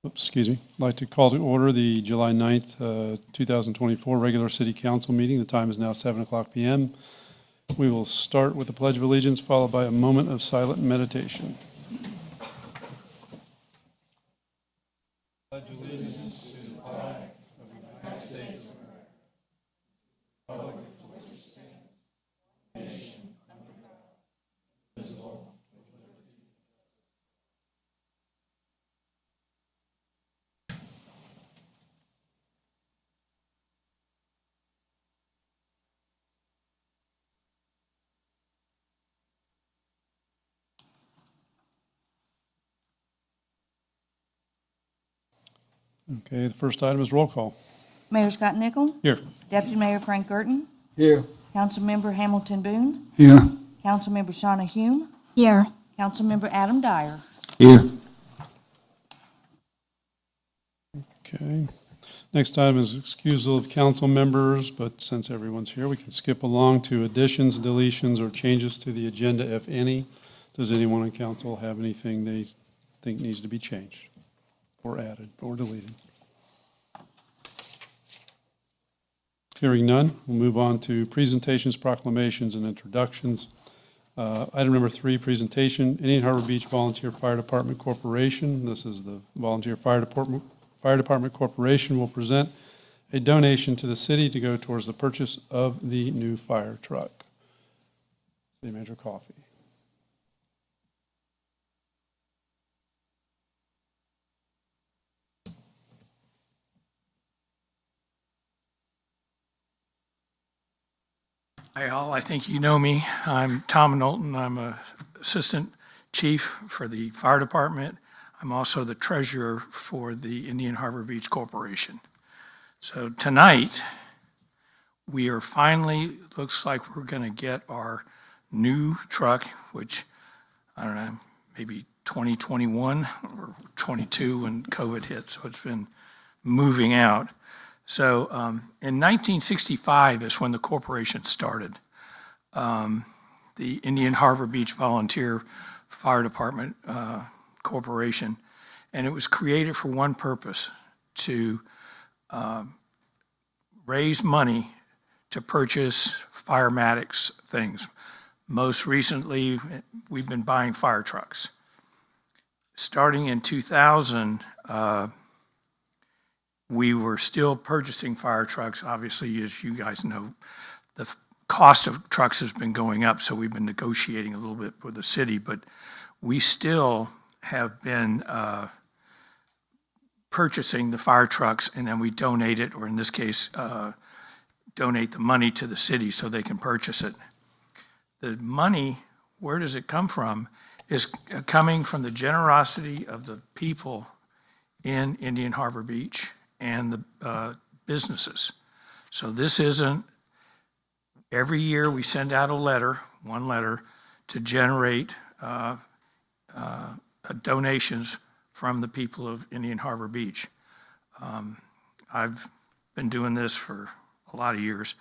Excuse me. I'd like to call to order the July 9th, 2024 regular City Council meeting. The time is now 7 o'clock p.m. We will start with the Pledge of Allegiance, followed by a moment of silent meditation. Pledge allegiance to the flag of the United States of America, republic for which it stands, one nation, under God, indivisible, with liberty. Okay, the first item is roll call. Mayor Scott Nickel. Here. Deputy Mayor Frank Gerton. Here. Councilmember Hamilton Boone. Here. Councilmember Shauna Hume. Here. Councilmember Adam Dyer. Here. Okay. Next item is excusal of council members, but since everyone's here, we can skip along to additions, deletions, or changes to the agenda, if any. Does anyone on council have anything they think needs to be changed or added or deleted? Hearing none, we'll move on to presentations, proclamations, and introductions. Item number 3, presentation, Indian Harbor Beach Volunteer Fire Department Corporation. This is the Volunteer Fire Department Corporation will present a donation to the city to go towards the purchase of the new fire truck. City Manager Coffey. Hi all, I think you know me. I'm Tom Knowlton. I'm an assistant chief for the fire department. I'm also the treasurer for the Indian Harbor Beach Corporation. So tonight, we are finally, looks like we're going to get our new truck, which, I don't know, maybe 2021 or 22 when COVID hit, so it's been moving out. So in 1965 is when the corporation started, the Indian Harbor Beach Volunteer Fire Department Corporation, and it was created for one purpose, to raise money to purchase firematics things. Most recently, we've been buying fire trucks. Starting in 2000, we were still purchasing fire trucks. Obviously, as you guys know, the cost of trucks has been going up, so we've been negotiating a little bit with the city, but we still have been purchasing the fire trucks, and then we donate it, or in this case, donate the money to the city so they can purchase it. The money, where does it come from, is coming from the generosity of the people in Indian Harbor Beach and the businesses. So this isn't, every year we send out a letter, one letter, to generate donations from the people of Indian Harbor Beach. I've been doing this for a lot of years,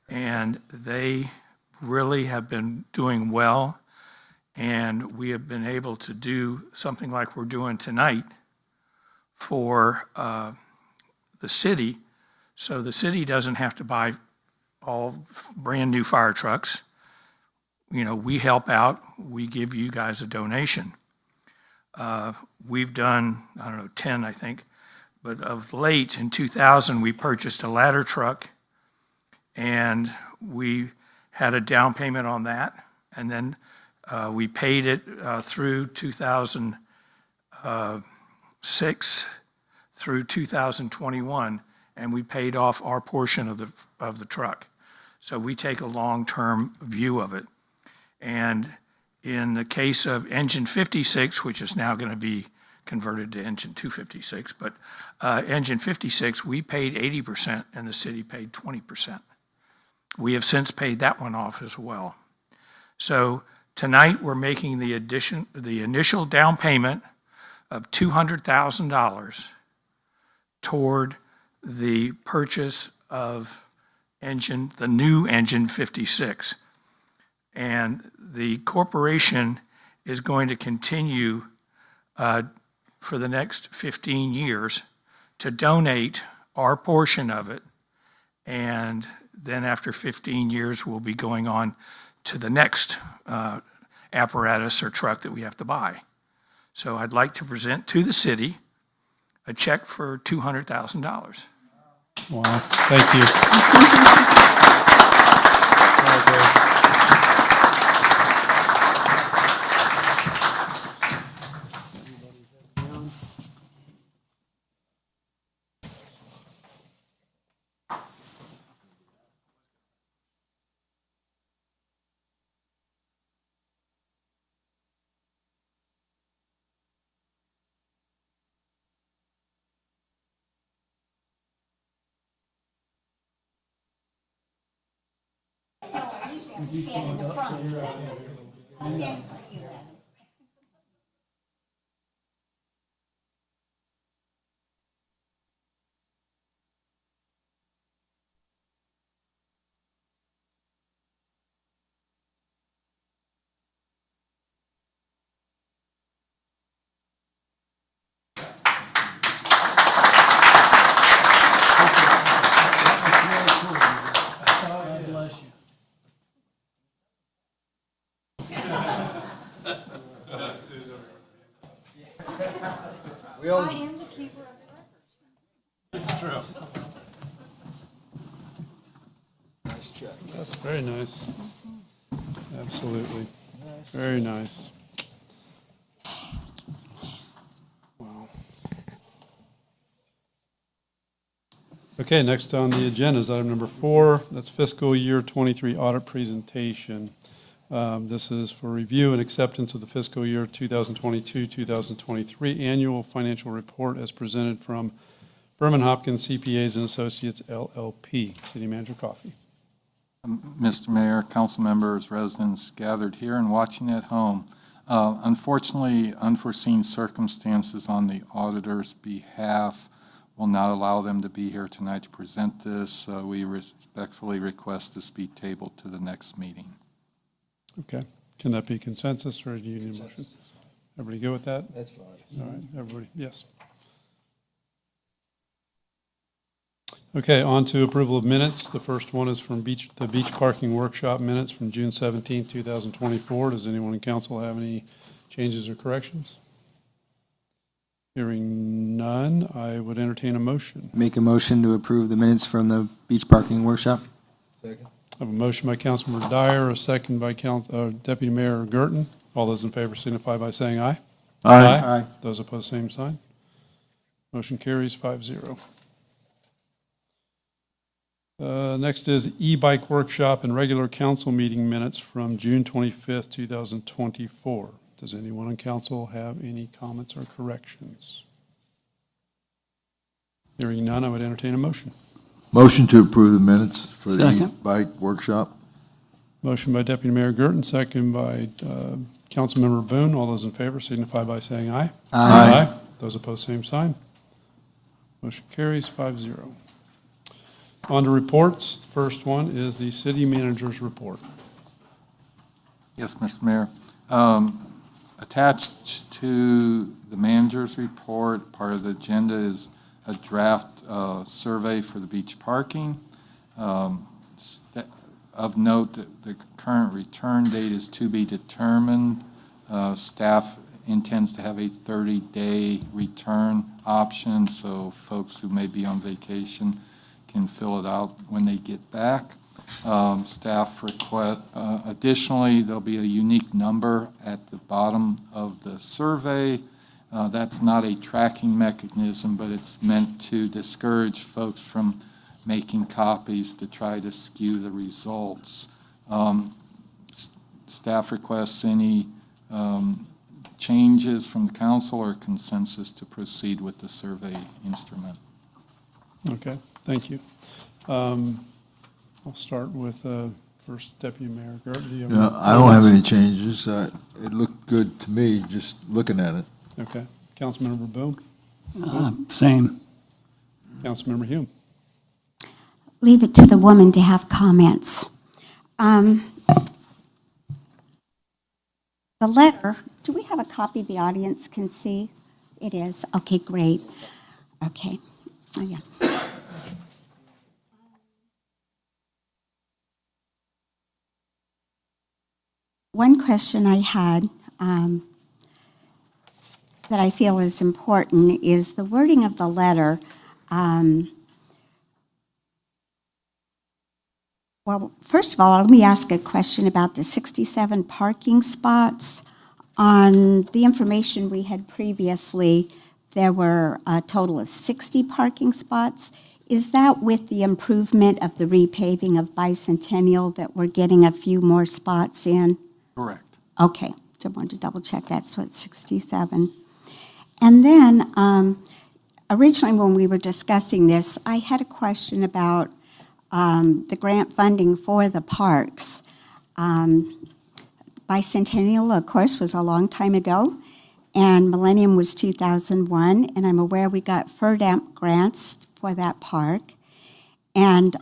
and they really have been doing well, and we have been able to do something like we're doing tonight for the city, so the city doesn't have to buy all brand new fire trucks. You know, we help out, we give you guys a donation. We've done, I don't know, 10, I think, but of late, in 2000, we purchased a ladder truck, and we had a down payment on that, and then we paid it through 2006 through 2021, and we paid off our portion of the truck. So we take a long-term view of it. And in the case of engine 56, which is now going to be converted to engine 256, but engine 56, we paid 80% and the city paid 20%. We have since paid that one off as well. So tonight we're making the initial down payment of $200,000 toward the purchase of the new engine 56. And the corporation is going to continue for the next 15 years to donate our portion of it. And then after 15 years, we'll be going on to the next apparatus or truck that we have to buy. So I'd like to present to the city a check for $200,000. Wow, thank you. Stand in the front. Stand in front of you, Madam. I am the keeper of the records. That's very nice. Absolutely. Very nice. Wow. Okay, next on the agenda is item number 4. That's fiscal year 23 audit presentation. This is for review and acceptance of the fiscal year 2022-2023 annual financial report as presented from Berman Hopkins CPAs and Associates LLP. City Manager Coffey. Mr. Mayor, council members, residents gathered here and watching at home. Unfortunately, unforeseen circumstances on the auditor's behalf will not allow them to be here tonight to present this. We respectfully request this be tabled to the next meeting. Okay. Can that be consensus, or do you need a motion? Everybody go with that? That's fine. All right, everybody, yes. Okay, on to approval of minutes. The first one is from the beach parking workshop minutes from June 17, 2024. Does anyone in council have any changes or corrections? Hearing none, I would entertain a motion. Make a motion to approve the minutes from the beach parking workshop. Second. I have a motion by Councilmember Dyer, a second by Deputy Mayor Gerton. All those in favor signify by saying aye. Aye. Those opposed, same sign. Motion carries 5-0. Next is e-bike workshop and regular council meeting minutes from June 25th, 2024. Does anyone on council have any comments or corrections? Hearing none, I would entertain a motion. Motion to approve the minutes for the Second. e-bike workshop. Motion by Deputy Mayor Gerton, second by Councilmember Boone. All those in favor signify by saying aye. Aye. Those opposed, same sign. Motion carries 5-0. On to reports. The first one is the city manager's report. Yes, Mr. Mayor. Attached to the manager's report, part of the agenda is a draft survey for the beach parking. Of note, that the current return date is to be determined. Staff intends to have a 30-day return option, so folks who may be on vacation can fill it out when they get back. Staff request, additionally, there'll be a unique number at the bottom of the survey. That's not a tracking mechanism, but it's meant to discourage folks from making copies to try to skew the results. Staff requests any changes from the council or consensus to proceed with the survey instrument. Okay, thank you. I'll start with first Deputy Mayor Gerton. Do you have any I don't have comments? any changes. It looked good to me, just looking at it. Okay. Councilmember Boone? Same. Councilmember Hume? Leave it to the woman to have comments. The letter, do we have a copy the audience can see? It is? Okay, great. Okay. Oh, yeah. One question I had that I feel is important is the wording of the letter. Well, first of all, let me ask a question about the 67 parking spots. On the information we had previously, there were a total of 60 parking spots. Is that with the improvement of the repaving of Bicentennial that we're getting a few more spots in? Correct. Okay, so I wanted to double check that, so it's 67. And then, originally when we were discussing this, I had a question about the grant funding for the parks. Bicentennial, of course, was a long time ago, and Millennium was 2001, and I'm aware we got FERDAMP grants for that park. And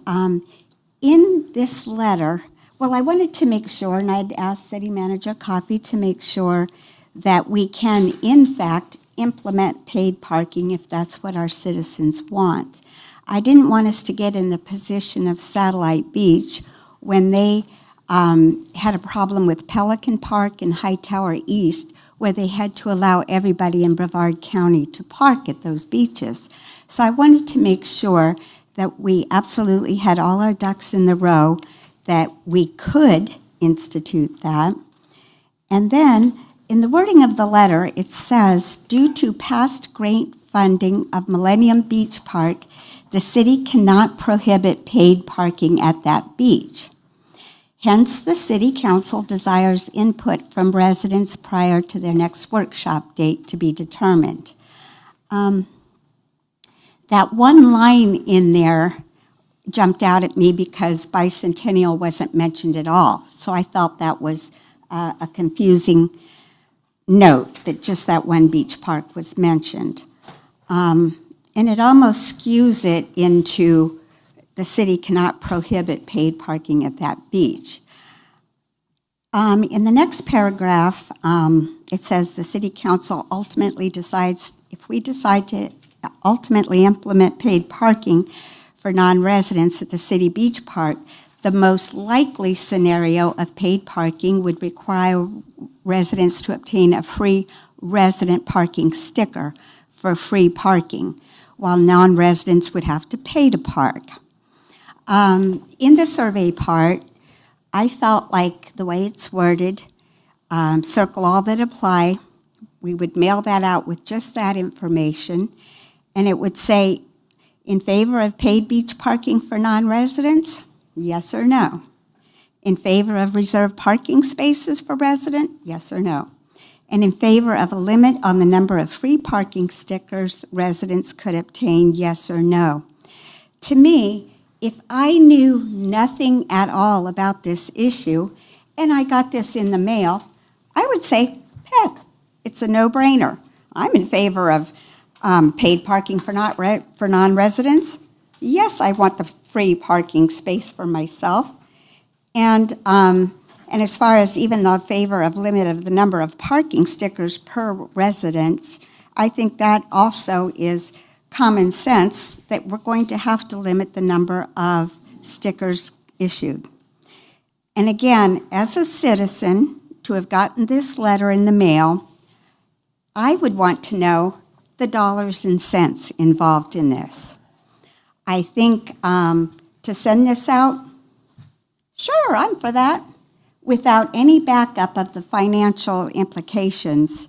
in this letter, well, I wanted to make sure, and I'd asked City Manager Coffey to make sure that we can, in fact, implement paid parking if that's what our citizens want. I didn't want us to get in the position of Satellite Beach when they had a problem with Pelican Park and Hightower East, where they had to allow everybody in Brevard County to park at those beaches. So I wanted to make sure that we absolutely had all our ducks in the row, that we could institute that. And then, in the wording of the letter, it says, due to past grant funding of Millennium Beach Park, the city cannot prohibit paid parking at that beach. Hence, the City Council desires input from residents prior to their next workshop date to be determined. That one line in there jumped out at me because Bicentennial wasn't mentioned at all. So I felt that was a confusing note, that just that one beach park was mentioned. And it almost skews it into the city cannot prohibit paid parking at that beach. In the next paragraph, it says the City Council ultimately decides, if we decide to ultimately implement paid parking for non-residents at the city beach park, the most likely scenario of paid parking would require residents to obtain a free resident parking sticker for free parking, while non-residents would have to pay to park. In the survey part, I felt like the way it's worded, circle all that apply, we would mail that out with just that information, and it would say, in favor of paid beach parking for non-residents, yes or no? In favor of reserved parking spaces for resident, yes or no? And in favor of a limit on the number of free parking stickers residents could obtain, yes or no? To me, if I knew nothing at all about this issue, and I got this in the mail, I would say, heck, it's a no-brainer. I'm in favor of paid parking for non-residents. Yes, I want the free parking space for myself. And as far as even the favor of limit of the number of parking stickers per residence, I think that also is common sense, that we're going to have to limit the number of stickers issued. And again, as a citizen, to have gotten this letter in the mail, I would want to know the dollars and cents involved in this. I think to send this out, sure, I'm for that, without any backup of the financial implications.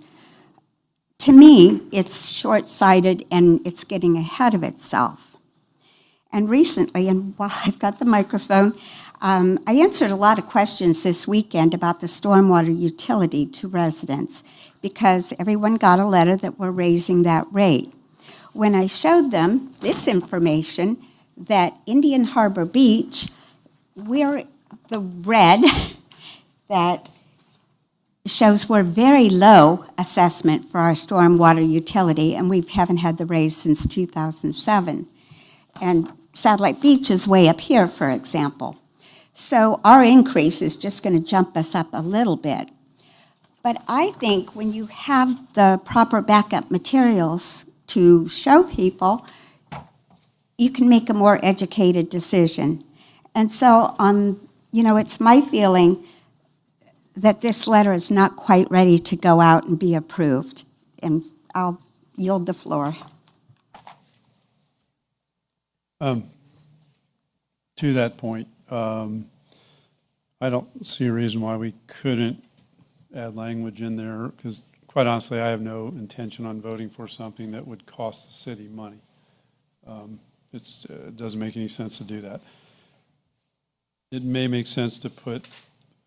To me, it's short-sighted and it's getting ahead of itself. And recently, and while I've got the microphone, I answered a lot of questions this weekend about the stormwater utility to residents, because everyone got a letter that we're raising that rate. When I showed them this information, that Indian Harbor Beach, we're the red that shows we're very low assessment for our stormwater utility, and we haven't had the raise since 2007. And Satellite Beach is way up here, for example. So our increase is just going to jump us up a little bit. But I think when you have the proper backup materials to show people, you can make a more educated decision. And so it's my feeling that this letter is not quite ready to go out and be approved. And I'll yield the floor. To that point, I don't see a reason why we couldn't add language in there, because quite honestly, I have no intention on voting for something that would cost the city money. It doesn't make any sense to do that. It may make sense to put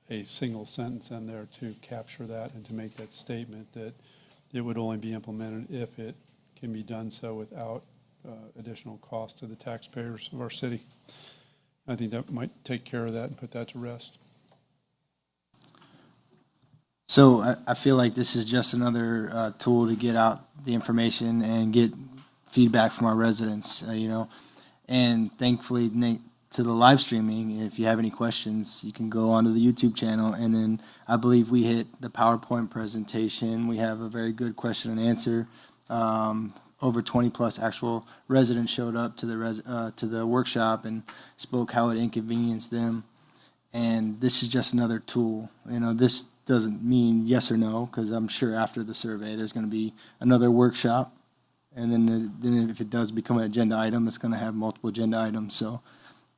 a single sentence in there to capture that and to make that statement that it would only be implemented if it can be done so without additional cost to the taxpayers of our city. I think that might take care of that and put that to rest. So I feel like this is just another tool to get out the information and get feedback from our residents, And thankfully, Nate, to the live streaming, if you have any questions, you can go onto the YouTube channel. And then I believe we hit the PowerPoint presentation. We have a very good question and answer. Over 20 plus actual residents showed up to the workshop and spoke how it inconvenienced them. And this is just another tool. This doesn't mean yes or no, because I'm sure after the survey, there's going to be another workshop. And then if it does become an agenda item, it's going to have multiple agenda items. So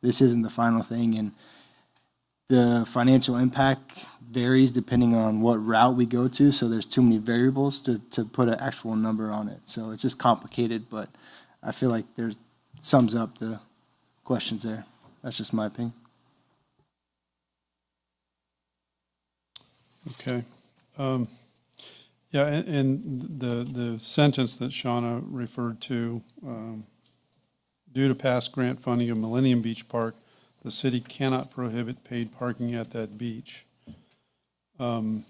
this isn't the final thing. And the financial impact varies depending on what route we go to. So there's too many variables to put an actual number on it. So it's just complicated, but I feel like sums up the questions there. That's just my opinion. Okay. Yeah, and the sentence that Shauna referred to, due to past grant funding of Millennium Beach Park, the city cannot prohibit paid parking at that beach. I'm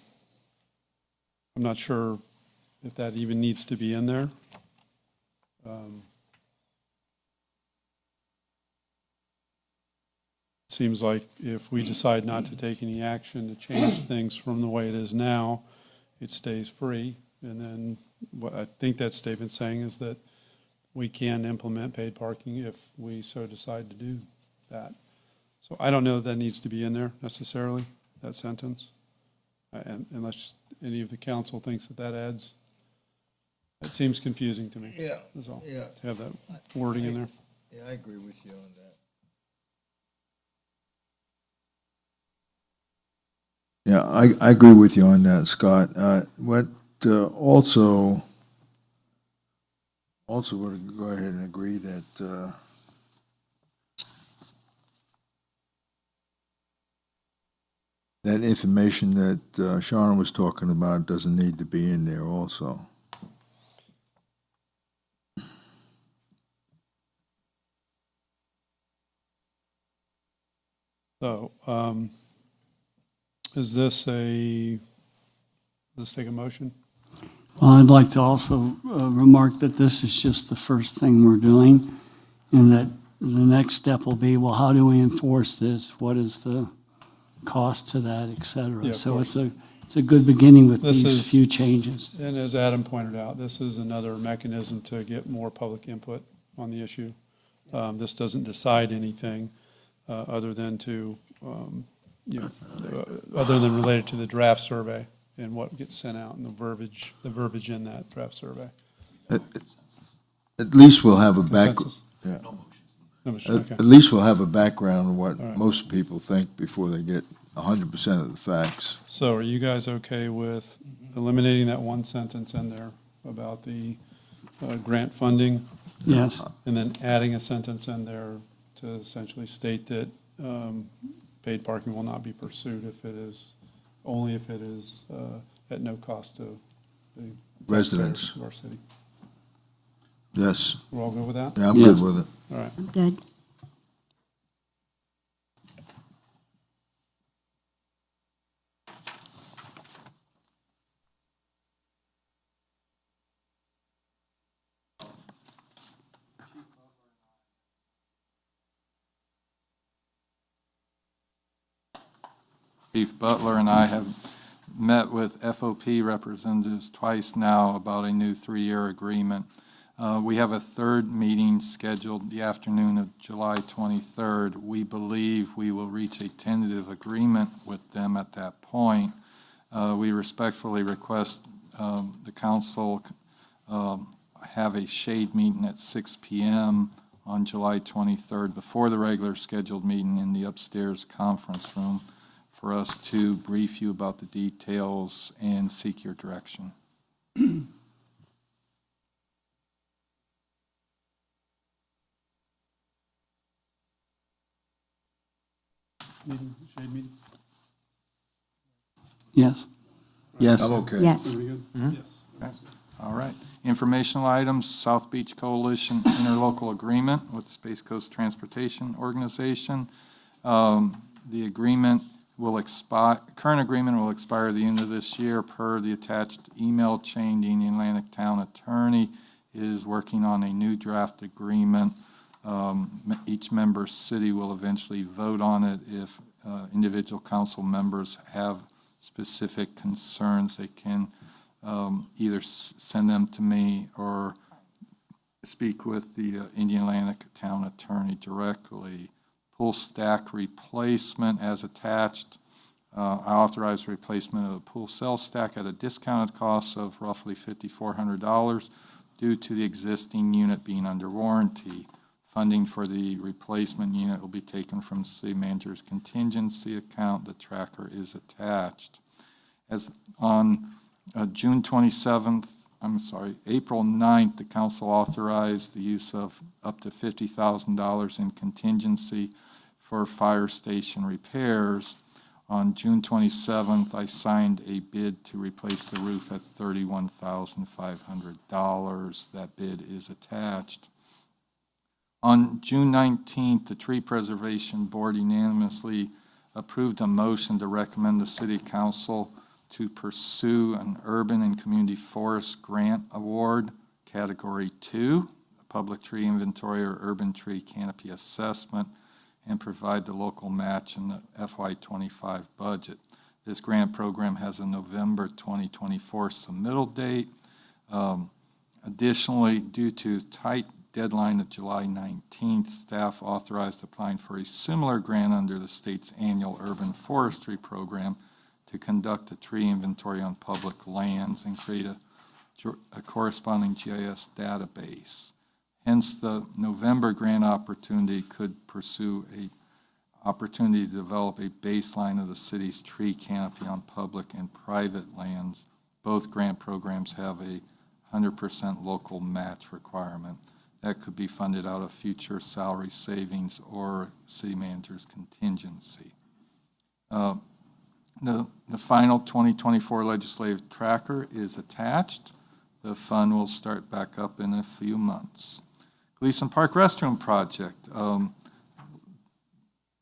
not sure if that even needs to be in there. Seems like if we decide not to take any action to change things from the way it is now, it stays free. And then what I think that statement's saying is that we can implement paid parking if we so decide to do that. So I don't know if that needs to be in there necessarily, that sentence, and unless any of the council thinks that adds. It seems confusing to me. Yeah, That's all. yeah. To have that wording in there. Yeah, I agree with you on that. Yeah, I agree with you on that, Scott. Also going to go ahead and agree that that information that Shauna was talking about doesn't need to be in there also. So, is this let's take a motion? Well, I'd like to also remark that this is just the first thing we're doing, and that the next step will be, well, how do we enforce this? What is the cost to that, et cetera? Yeah, of So course. it's a good beginning with This these is- few changes. And as Adam pointed out, this is another mechanism to get more public input on the issue. This doesn't decide anything other than other than related to the draft survey and what gets sent out and the verbiage in that draft survey. At least we'll have a back. Consensus? Yeah. No motion, okay. At least we'll have a background of what All right. most people think before they get 100% of the facts. So are you guys okay with eliminating that one sentence in there about the grant funding? Yes, And then adding a sentence in there to essentially state that paid parking will not be pursued only if it is at no cost to the Residents. taxpayers of our city. Yes, We're all good with that? yeah, I'm Yes. good with it. All right. I'm good. Chief Butler and I have met with FOP representatives twice now about a new 3-year agreement. We have a third meeting scheduled the afternoon of July 23rd. We believe we will reach a tentative agreement with them at that point. We respectfully request the council have a shade meeting at 6 p.m. on July 23rd before the regular scheduled meeting in the upstairs conference room for us to brief you about the details and seek your direction. Shade meeting? Yes. Yes. I'm okay. Yes. Are we good? Yes. All right. Informational items, South Beach Coalition interlocal agreement with Space Coast Transportation Organization. The agreement will expire, current agreement will expire at the end of this year per the attached email chain. The Indian Atlantic Town Attorney is working on a new draft agreement. Each member city will eventually vote on it. If individual council members have specific concerns, they can either send them to me or speak with the Indian Atlantic Town Attorney directly. Pool stack replacement as attached. I authorize replacement of the pool cell stack at a discounted cost of roughly $5,400 due to the existing unit being under warranty. Funding for the replacement unit will be taken from the city manager's contingency account. The tracker is attached. As on April 9th, the council authorized the use of up to $50,000 in contingency for fire station repairs. On June 27th, I signed a bid to replace the roof at $31,500. That bid is attached. On June 19th, the Tree Preservation Board unanimously approved a motion to recommend the City Council to pursue an Urban and Community Forest Grant Award, Category 2, a public tree inventory or urban tree canopy assessment, and provide the local match in the FY25 budget. This grant program has a November 2024 submittal date. Additionally, due to tight deadline of July 19th, staff authorized applying for a similar grant under the state's annual urban forestry program to conduct a tree inventory on public lands and create a corresponding GIS database. Hence, the November grant opportunity could pursue a opportunity to develop a baseline of the city's tree canopy on public and private lands. Both grant programs have a 100% local match requirement. That could be funded out of future salary savings or city manager's contingency. The final 2024 legislative tracker is attached. The fund will start back up in a few months. Gleason Park Restroom Project.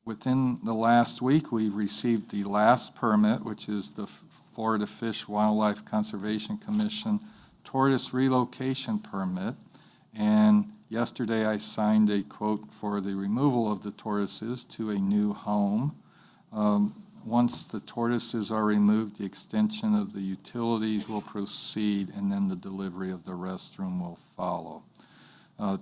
Within the last week, we've received the last permit, which is the Florida Fish and Wildlife Conservation Commission tortoise relocation permit. And yesterday I signed a quote for the removal of the tortoises to a new home. Once the tortoises are removed, the extension of the utilities will proceed, and then the delivery of the restroom will follow.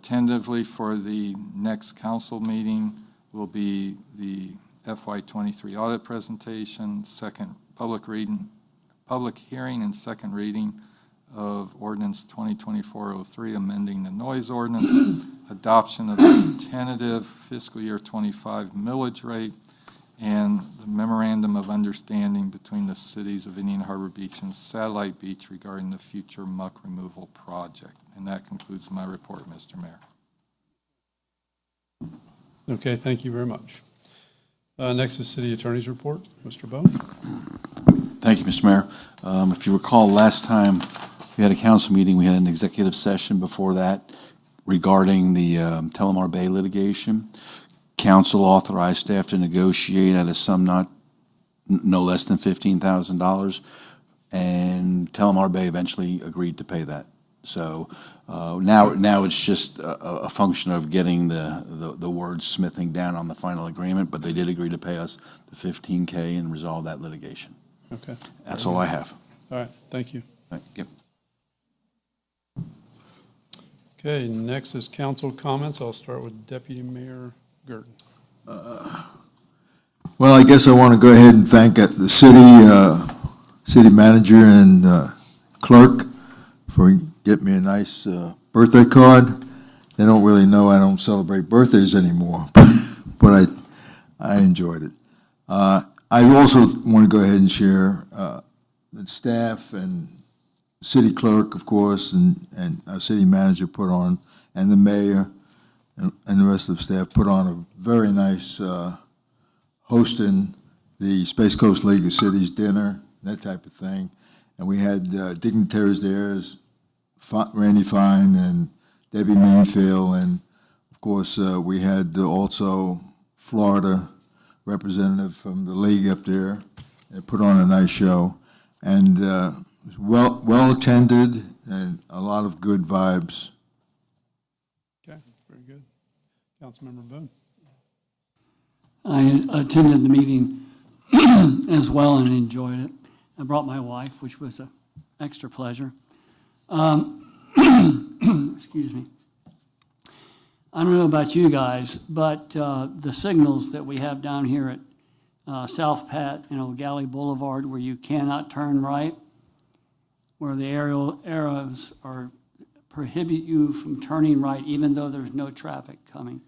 Tentatively for the next council meeting will be the FY23 audit presentation, second public hearing and second reading of ordinance 2024-03, amending the noise ordinance, adoption of the tentative fiscal year 25 millage rate, and the memorandum of understanding between the cities of Indian Harbor Beach and Satellite Beach regarding the future muck removal project. And that concludes my report, Mr. Mayor. Okay, thank you very much. Next is City Attorney's Report. Mr. Bone. Thank you, Mr. Mayor. If you recall, last time we had a council meeting, we had an executive session before that regarding the Telemar Bay litigation. Council authorized staff to negotiate at a sum no less than $15,000, and Telemar Bay eventually agreed to pay that. So now it's just a function of getting the wordsmithing down on the final agreement, but they did agree to pay us the $15K and resolve that litigation. Okay, That's all I have. all right, thank you. Yep. Okay, next is council comments. I'll start with Deputy Mayor Gurton. Well, I guess I want to go ahead and thank the city manager and clerk for getting me a nice birthday card. They don't really know I don't celebrate birthdays anymore, but I enjoyed it. I also want to go ahead and share the staff and city clerk, of course, and our city manager put on, and the mayor and the rest of the staff put on a very nice hosting the Space Coast League of Cities dinner, that type of thing. And we had dignitaries there, as Randy Fine and Debbie Meanfield, and of course, we had also Florida representative from the league up there. They put on a nice show, and it was well attended and a lot of good vibes. Okay, very good. Councilmember Boone. I attended the meeting as well and enjoyed it. I brought my wife, which was an extra pleasure. Excuse me. I don't know about you guys, but the signals that we have down here at South Pat and O'Galley Boulevard, where you cannot turn right, where the arrows are prohibit you from turning right, even though there's no traffic coming.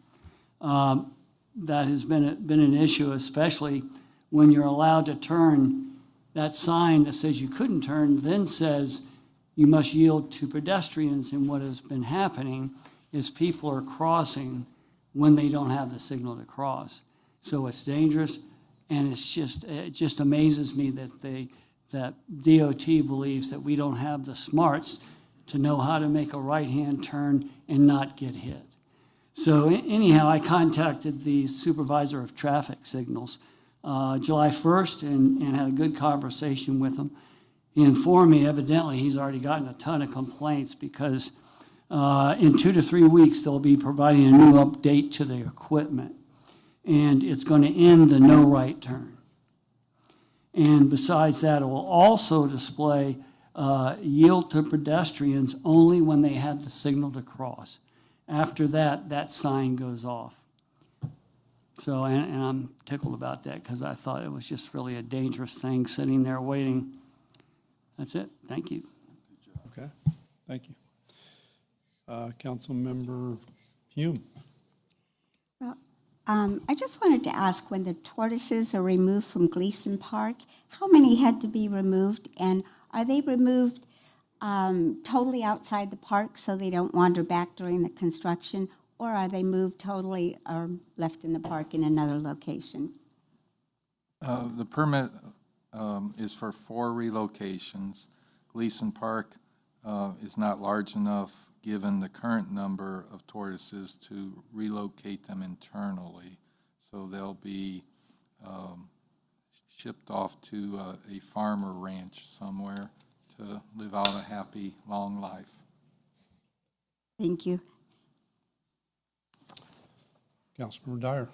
That has been an issue, especially when you're allowed to turn. That sign that says you couldn't turn then says you must yield to pedestrians, and what has been happening is people are crossing when they don't have the signal to cross. So it's dangerous, and it just amazes me that DOT believes that we don't have the smarts to know how to make a right-hand turn and not get hit. So anyhow, I contacted the supervisor of traffic signals July 1st and had a good conversation with him. He informed me evidently he's already gotten a ton of complaints because in 2 to 3 weeks they'll be providing a new update to the equipment, and it's going to end the no right turn. And besides that, it will also display yield to pedestrians only when they have the signal to cross. After that, that sign goes off. So, and I'm tickled about that because I thought it was just really a dangerous thing sitting there waiting. That's it. Thank you. Okay, thank you. Councilmember Hume. Well, I just wanted to ask, when the tortoises are removed from Gleason Park, how many had to be removed, and are they removed totally outside the park so they don't wander back during the construction, or are they moved totally or left in the park in another location? The permit is for 4 relocations. Gleason Park is not large enough, given the current number of tortoises, to relocate them internally. So they'll be shipped off to a farmer ranch somewhere to live out a happy, long life. Thank you. Councilmember Dyer.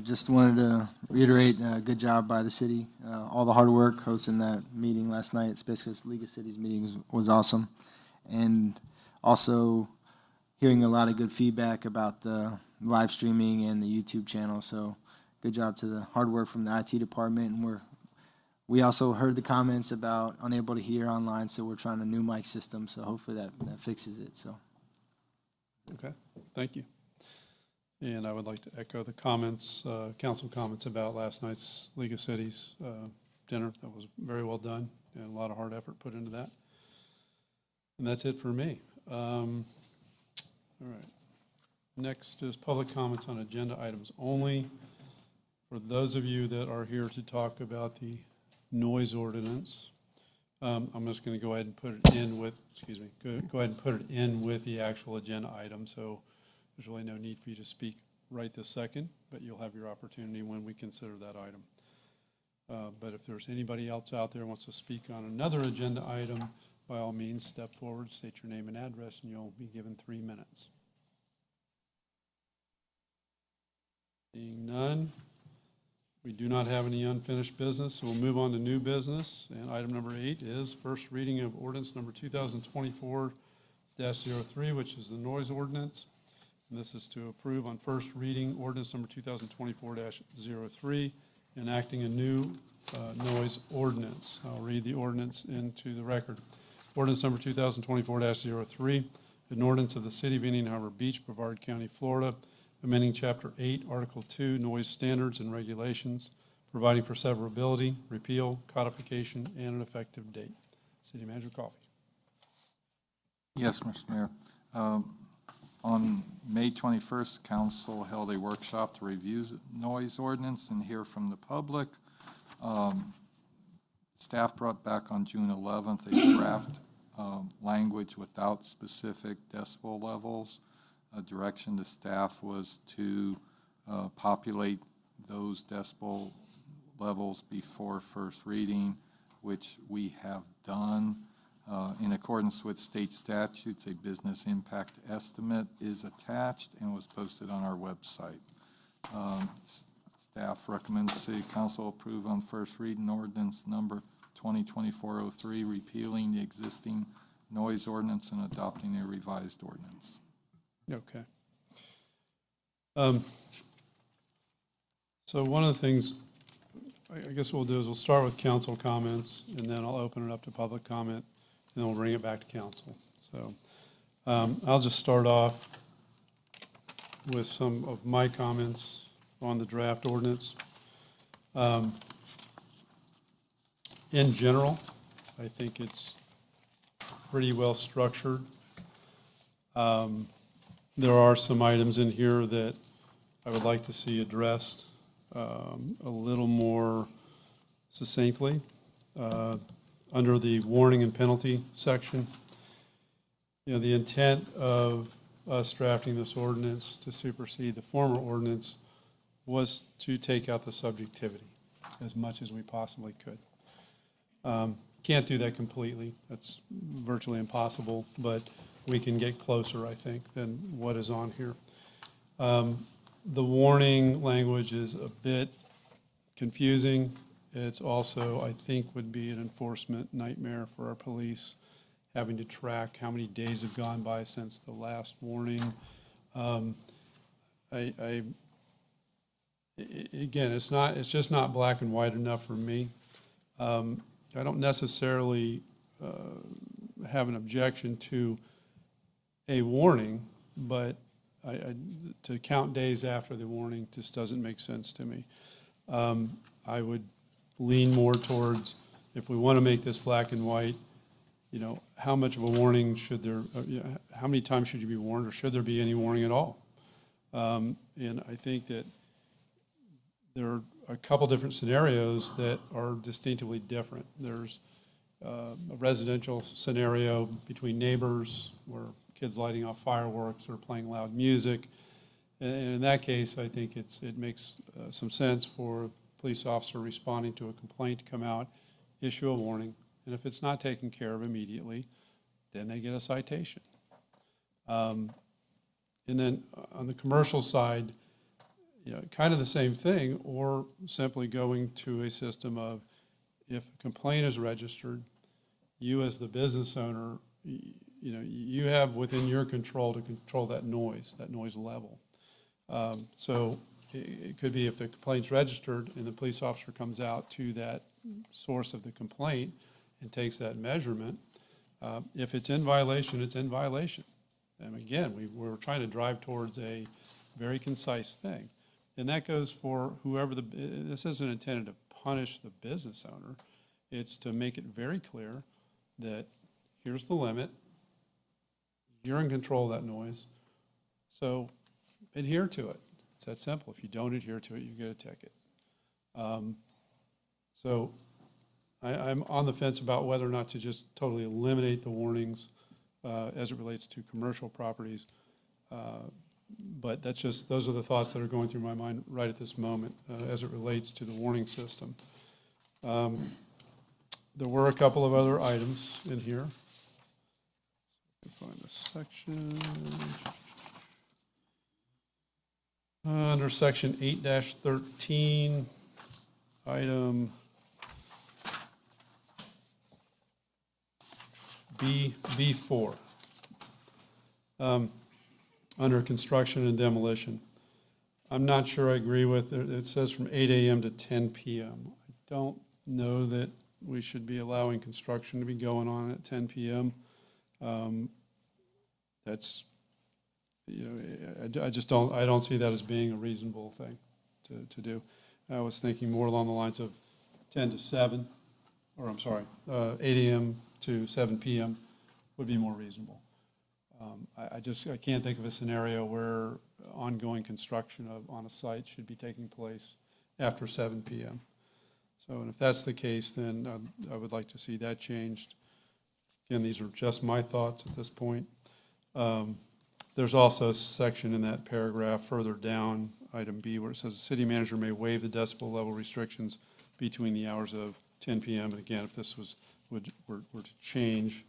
Just wanted to reiterate, good job by the city. All the hard work hosting that meeting last night, Space Coast League of Cities meeting was awesome. And also hearing a lot of good feedback about the live streaming and the YouTube channel. So good job to the hard work from the IT department. And we also heard the comments about unable to hear online, so we're trying a new mic system. So hopefully that fixes it. So. Okay, thank you. And I would like to echo the comments, council comments about last night's League of Cities dinner. That was very well done and a lot of hard effort put into that. And that's it for me. All right. Next is public comments on agenda items only. For those of you that are here to talk about the noise ordinance, I'm just going to go ahead and put it in with, go ahead and put it in with the actual agenda item. So there's really no need for you to speak right this second, but you'll have your opportunity when we consider that item. But if there's anybody else out there who wants to speak on another agenda item, by all means, step forward, state your name and address, and you'll be given 3 minutes. Seeing none, We do not have any unfinished business, so we'll move on to new business. And item number 8 is first reading of ordinance number 2024-03, which is the noise ordinance. And this is to approve on first reading ordinance number 2024-03, enacting a new noise ordinance. I'll read the ordinance into the record. Ordinance number 2024-03, an ordinance of the City of Indian Harbor Beach, Brevard County, Florida, amending Chapter 8, Article 2, Noise Standards and Regulations, providing for severability, repeal, codification, and an effective date. City Manager Coffey. Yes, Mr. Mayor. On May 21st, council held a workshop to review the noise ordinance and hear from the public. Staff brought back on June 11th a draft language without specific decibel levels. Direction to staff was to populate those decibel levels before first reading, which we have done. In accordance with state statutes, a business impact estimate is attached and was posted on our website. Staff recommends City Council approve on first reading ordinance number 2024-03, repealing the existing noise ordinance and adopting a revised ordinance. Okay. So one of the things I guess we'll do is we'll start with council comments, and then I'll open it up to public comment, and then we'll bring it back to council. So I'll just start off with some of my comments on the draft ordinance. In general, I think it's pretty well structured. There are some items in here that I would like to see addressed a little more succinctly. Under the warning and penalty section, the intent of us drafting this ordinance to supersede the former ordinance was to take out the subjectivity as much as we possibly could. Can't do that completely. That's virtually impossible, but we can get closer, I think, than what is on here. The warning language is a bit confusing. It's also, I think, would be an enforcement nightmare for our police, having to track how many days have gone by since the last warning. Again, it's just not black and white enough for me. I don't necessarily have an objection to a warning, but to count days after the warning just doesn't make sense to me. I would lean more towards, if we want to make this black and white, how much of a warning should there, how many times should you be warned, or should there be any warning at all? And I think that there are a couple different scenarios that are distinctively different. There's a residential scenario between neighbors where kids lighting off fireworks or playing loud music. And in that case, I think it makes some sense for a police officer responding to a complaint to come out, issue a warning, and if it's not taken care of immediately, then they get a citation. And then on the commercial side, kind of the same thing, or simply going to a system of, if a complaint is registered, you as the business owner, you have within your control to control that noise level. So it could be if the complaint's registered and the police officer comes out to that source of the complaint and takes that measurement, if it's in violation, it's in violation. And again, we're trying to drive towards a very concise thing. And that goes for whoever this isn't intended to punish the business owner. It's to make it very clear that here's the limit. You're in control of that noise. So adhere to it. It's that simple. If you don't adhere to it, you get a ticket. So I'm on the fence about whether or not to just totally eliminate the warnings as it relates to commercial properties. But those are the thoughts that are going through my mind right at this moment as it relates to the warning system. There were a couple of other items in here. Find this section. Under section 8-13, Item B4. Under construction and demolition. I'm not sure I agree with, it says from 8 a.m. to 10 p.m. I don't know that we should be allowing construction to be going on at 10 p.m. That's, I just don't, I don't see that as being a reasonable thing to do. I was thinking more along the lines of 10 to 7, or I'm sorry, 8 a.m. to 7 p.m. would be more reasonable. I can't think of a scenario where ongoing construction on a site should be taking place after 7 p.m. So, and if that's the case, then I would like to see that changed. Again, these are just my thoughts at this point. There's also a section in that paragraph further down, item B, where it says the city manager may waive the decibel level restrictions between the hours of 10 p.m. And again, if this were to change,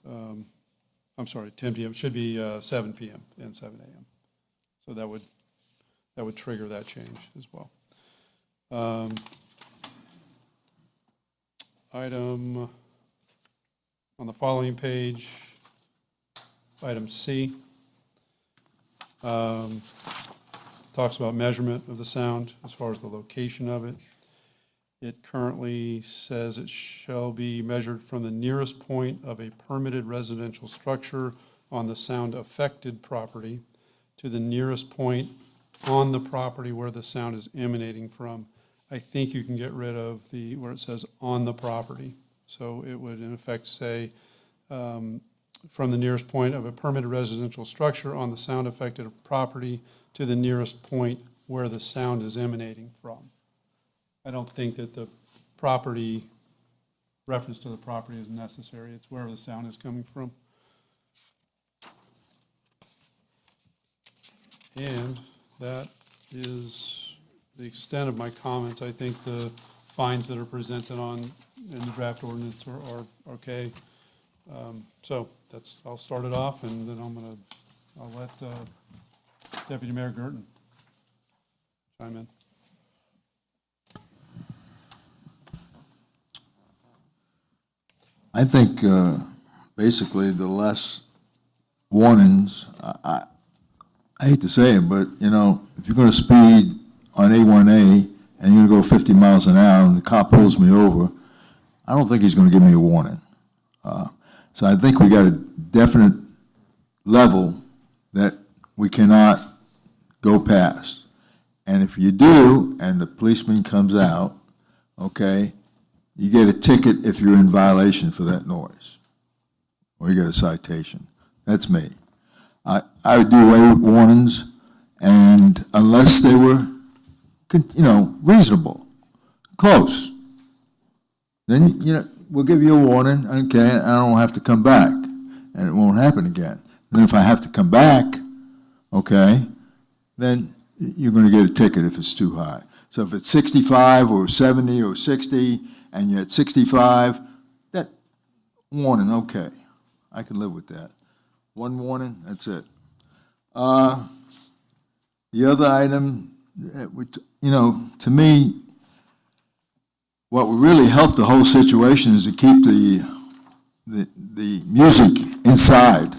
I'm sorry, 10 p.m. It should be 7 p.m. and 7 a.m. So that would trigger that change as well. Item on the following page, item C, talks about measurement of the sound as far as the location of it. It currently says it shall be measured from the nearest point of a permitted residential structure on the sound-affected property to the nearest point on the property where the sound is emanating from. I think you can get rid of where it says on the property. So it would in effect say from the nearest point of a permitted residential structure on the sound-affected property to the nearest point where the sound is emanating from. I don't think that the property, reference to the property is necessary. It's wherever the sound is coming from. And that is the extent of my comments. I think the fines that are presented in the draft ordinance are okay. So I'll start it off, and then I'll let Deputy Mayor Gerton chime in. I think basically the less warnings, I hate to say it, but if you're going to speed on A1A and you're going to go 50 miles an hour and the cop pulls me over, I don't think he's going to give me a warning. So I think we got a definite level that we cannot go past. And if you do, and the policeman comes out, okay, you get a ticket if you're in violation for that noise, or you get a citation. That's me. I would do away with warnings, and unless they were, reasonable, close, then we'll give you a warning. Okay, I don't have to come back, and it won't happen again. And if I have to come back, okay, then you're going to get a ticket if it's too high. So if it's 65 or 70 or 60, and you're at 65, that warning, okay, I can live with that. One warning, that's it. The other item, to me, what would really help the whole situation is to keep the music inside.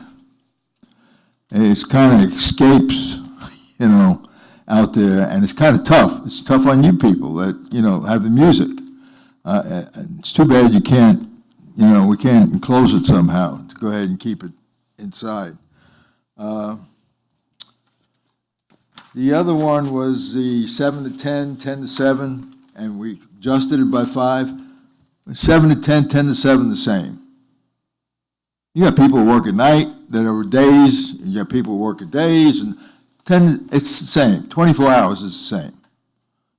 And it's kind of escapes, out there, and it's kind of tough. It's tough on you people that, have the music. It's too bad you can't, we can't enclose it somehow to go ahead and keep it inside. The other one was the 7 to 10, 10 to 7, and we adjusted it by 5. 7 to 10, 10 to 7, the same. You got people who work at night that are days, you got people who work at days, and 10, it's the same. 24 hours is the same.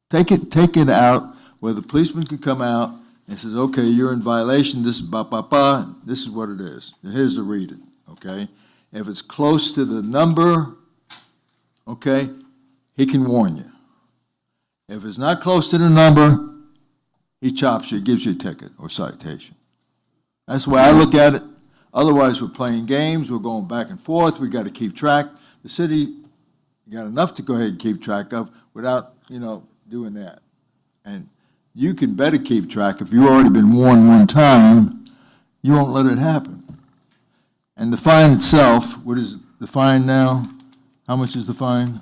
Take it out where the policeman could come out and says, okay, you're in violation, this is this is what it is. Here's the reading, okay? If it's close to the number, okay, he can warn you. If it's not close to the number, he chops you, gives you a ticket or citation. That's the way I look at it. Otherwise, we're playing games, we're going back and forth, we got to keep track. The city got enough to go ahead and keep track of without, doing that. And you can better keep track. If you've already been warned one time, you won't let it happen. And the fine itself, what is the fine now? How much is the fine?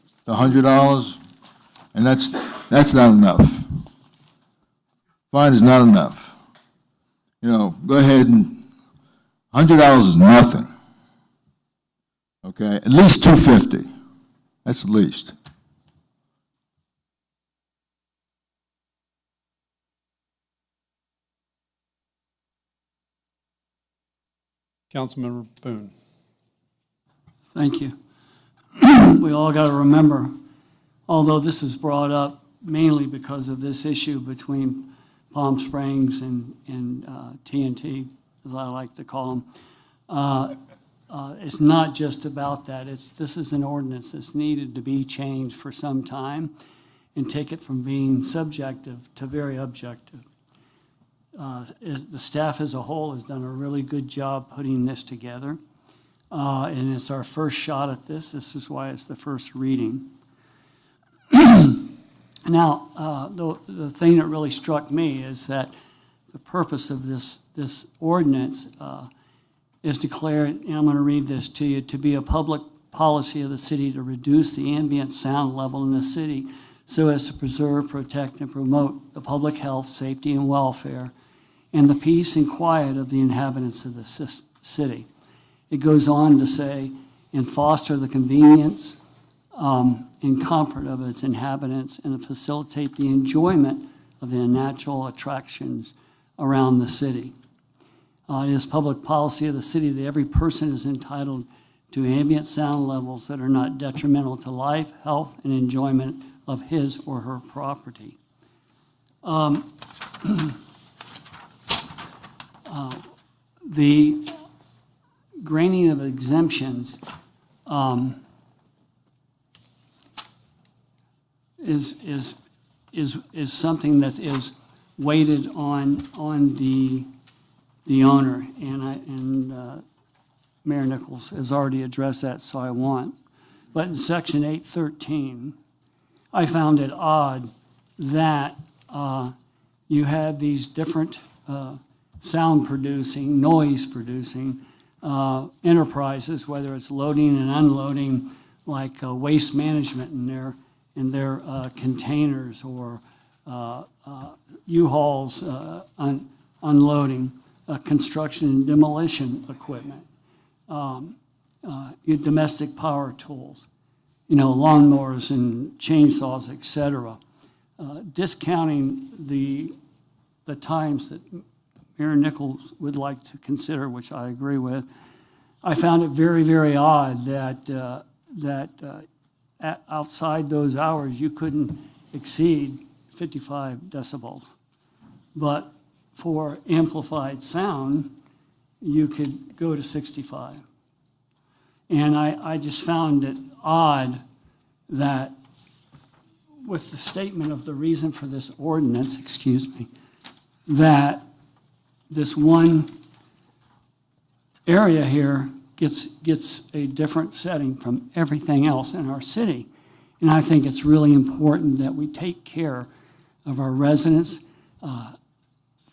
It's $100, and that's not enough. Fine is not enough. You know, go ahead and, $100 is nothing. Okay, at least $250. That's the least. Councilmember Boone. Thank you. We all got to remember, although this is brought up mainly because of this issue between Palm Springs and TNT, as I like to call them, it's not just about that. This is an ordinance that's needed to be changed for some time and take it from being subjective to very objective. The staff as a whole has done a really good job putting this together. And it's our first shot at this. This is why it's the first reading. Now, the thing that really struck me is that the purpose of this ordinance is declared, and I'm going to read this to you, to be a public policy of the city to reduce the ambient sound level in the city so as to preserve, protect, and promote the public health, safety, and welfare, and the peace and quiet of the inhabitants of the city. It goes on to say, and foster the convenience and comfort of its inhabitants, and to facilitate the enjoyment of the natural attractions around the city. It is public policy of the city that every person is entitled to ambient sound levels that are not detrimental to life, health, and enjoyment of his or her property. The granting of exemptions is something that is weighted on the owner, and Mayor Nichols has already addressed that, so I won't. But in Section 813, I found it odd that you had these different sound-producing, noise-producing enterprises, whether it's loading and unloading, like waste management in their containers, or U-Hauls unloading, construction and demolition equipment, your domestic power tools, lawnmowers and chainsaws, etc. Discounting the times that Mayor Nichols would like to consider, which I agree with. I found it very, very odd that outside those hours you couldn't exceed 55 decibels, but for amplified sound you could go to 65. And I just found it odd that with the statement of the reason for this ordinance, that this one area here gets a different setting from everything else in our city. And I think it's really important that we take care of our residents.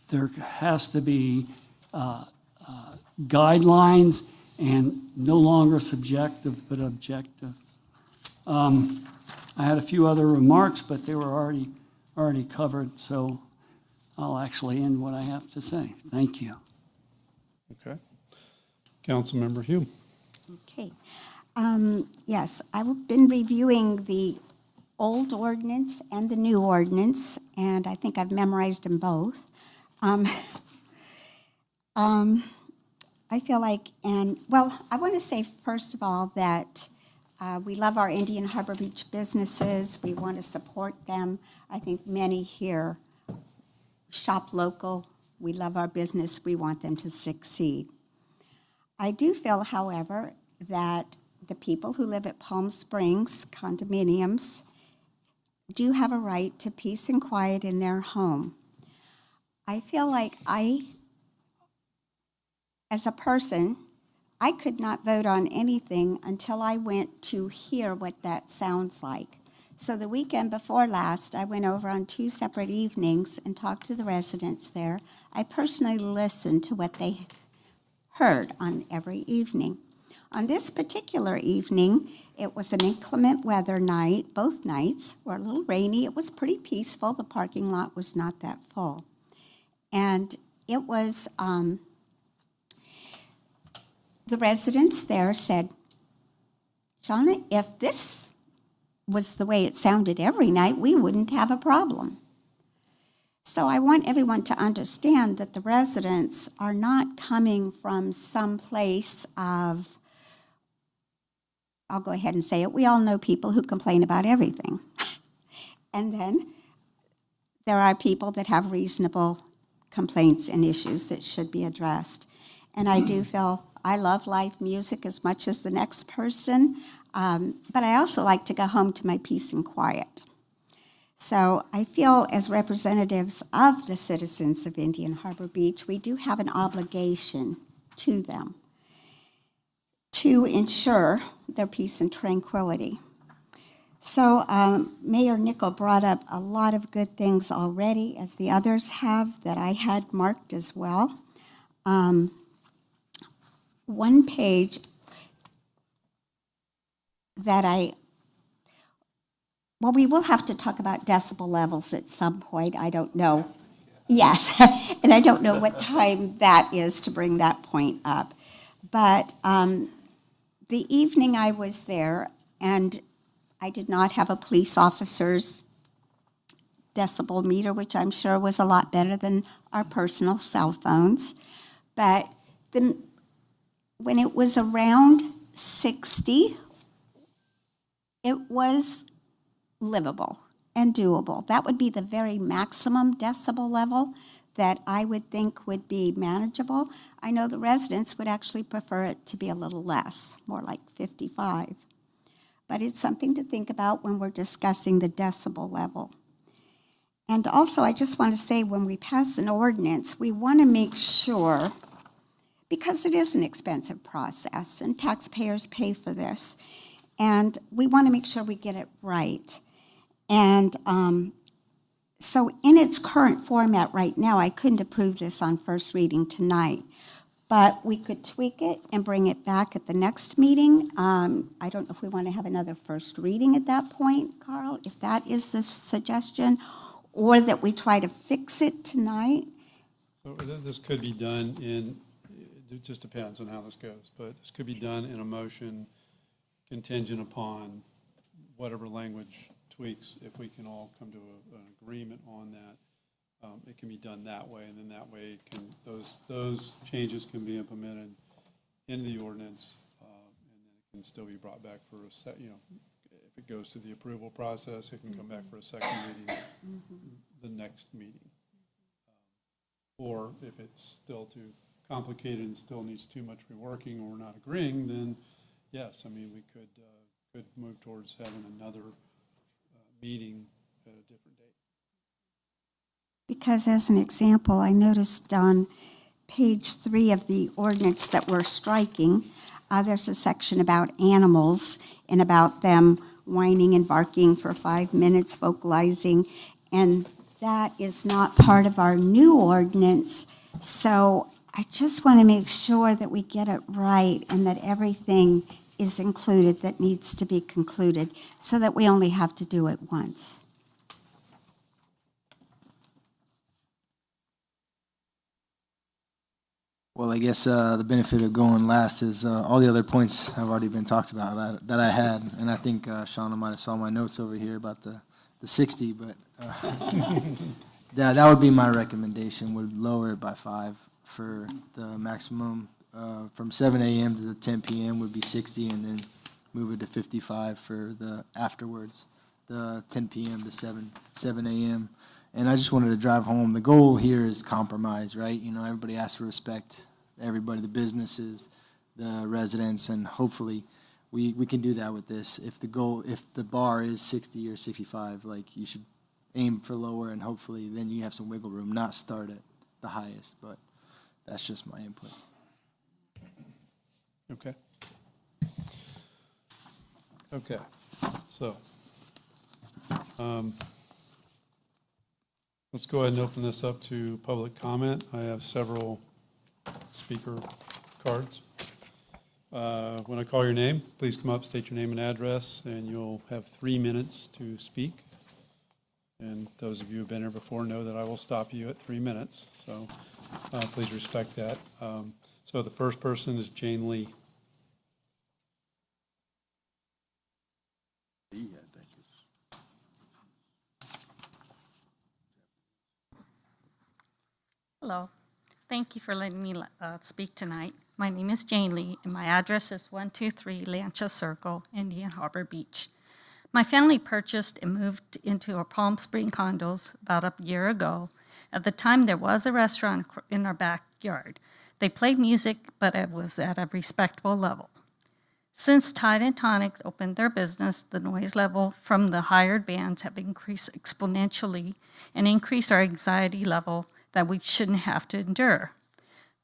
There has to be guidelines, and no longer subjective but objective. I had a few other remarks, but they were already covered, so I'll actually end what I have to say. Thank you. Okay. Councilmember Hume. Okay. Yes, I've been reviewing the old ordinance and the new ordinance, and I think I've memorized them both. I feel like, I want to say, first of all, that we love our Indian Harbor Beach businesses. We want to support them. I think many here shop local. We love our business. We want them to succeed. I do feel, however, that the people who live at Palm Springs condominiums do have a right to peace and quiet in their home. I feel like as a person, I could not vote on anything until I went to hear what that sounds like. So the weekend before last, I went over on 2 separate evenings and talked to the residents there. I personally listened to what they heard on every evening. On this particular evening, it was an inclement weather night. Both nights were a little rainy. It was pretty peaceful. The parking lot was not that full. And it was, the residents there said, Shauna, if this was the way it sounded every night, we wouldn't have a problem. So I want everyone to understand that the residents are not coming from some place of, I'll go ahead and say it, we all know people who complain about everything. And then there are people that have reasonable complaints and issues that should be addressed. And I do feel I love live music as much as the next person, but I also like to go home to my peace and quiet. So I feel as representatives of the citizens of Indian Harbor Beach, we do have an obligation to them to ensure their peace and tranquility. So Mayor Nickel brought up a lot of good things already, as the others have, that I had marked as well. One page that well, we will have to talk about decibel levels at some point. I don't know. Yes, and I don't know what time that is to bring that point up. But the evening I was there, and I did not have a police officer's decibel meter, which I'm sure was a lot better than our personal cell phones. But when it was around 60, it was livable and doable. That would be the very maximum decibel level that I would think would be manageable. I know the residents would actually prefer it to be a little less, more like 55. But it's something to think about when we're discussing the decibel level. And also, I just want to say, when we pass an ordinance, we want to make sure, because it is an expensive process and taxpayers pay for this, and we want to make sure we get it right. And so in its current format right now, I couldn't approve this on first reading tonight, but we could tweak it and bring it back at the next meeting. I don't know if we want to have another first reading at that point, Carl, if that is the suggestion, or that we try to fix it tonight. So this could be done it just depends on how this goes, but this could be done in a motion contingent upon whatever language tweaks. If we can all come to an agreement on that, it can be done that way, and then that way those changes can be implemented into the ordinance, and then it can still be brought back for if it goes to the approval process, it can come back for a second reading the next meeting. Or if it's still too complicated and still needs too much reworking, or we're not agreeing, then yes, I mean, we could move towards having another meeting at a different date. Because as an example, I noticed on page 3 of the ordinance that we're striking, there's a section about animals and about them whining and barking for 5 minutes, vocalizing, and that is not part of our new ordinance. So I just want to make sure that we get it right and that everything is included that needs to be concluded, so that we only have to do it once. Well, I guess the benefit of going last is all the other points have already been talked about that I had, and I think Shauna might have saw my notes over here about the 60, but that would be my recommendation, would lower it by 5 for the maximum. From 7 a.m. to 10 p.m. would be 60, and then move it to 55 for the afterwards, the 10 p.m. to 7 a.m. And I just wanted to drive home. The goal here is compromise, right? You know, everybody asks for respect, everybody, the businesses, the residents, and hopefully we can do that with this. If the bar is 60 or 65, like, you should aim for lower, and hopefully then you have some wiggle room, not start at the highest, but that's just my input. Okay. So Let's go ahead and open this up to public comment. I have several speaker cards. When I call your name, please come up, state your name and address, and you'll have 3 minutes to speak. And those of you who've been here before know that I will stop you at 3 minutes, so please respect that. So the first person is Jane Lee. Hello. Thank you for letting me speak tonight. My name is Jane Lee, and my address is 123 Lancha Circle, Indian Harbor Beach. My family purchased and moved into our Palm Spring condos about a year ago. At the time, there was a restaurant in our backyard. They played music, but it was at a respectable level. Since Tide and Tonic opened their business, the noise level from the hired bands have increased exponentially and increased our anxiety level that we shouldn't have to endure.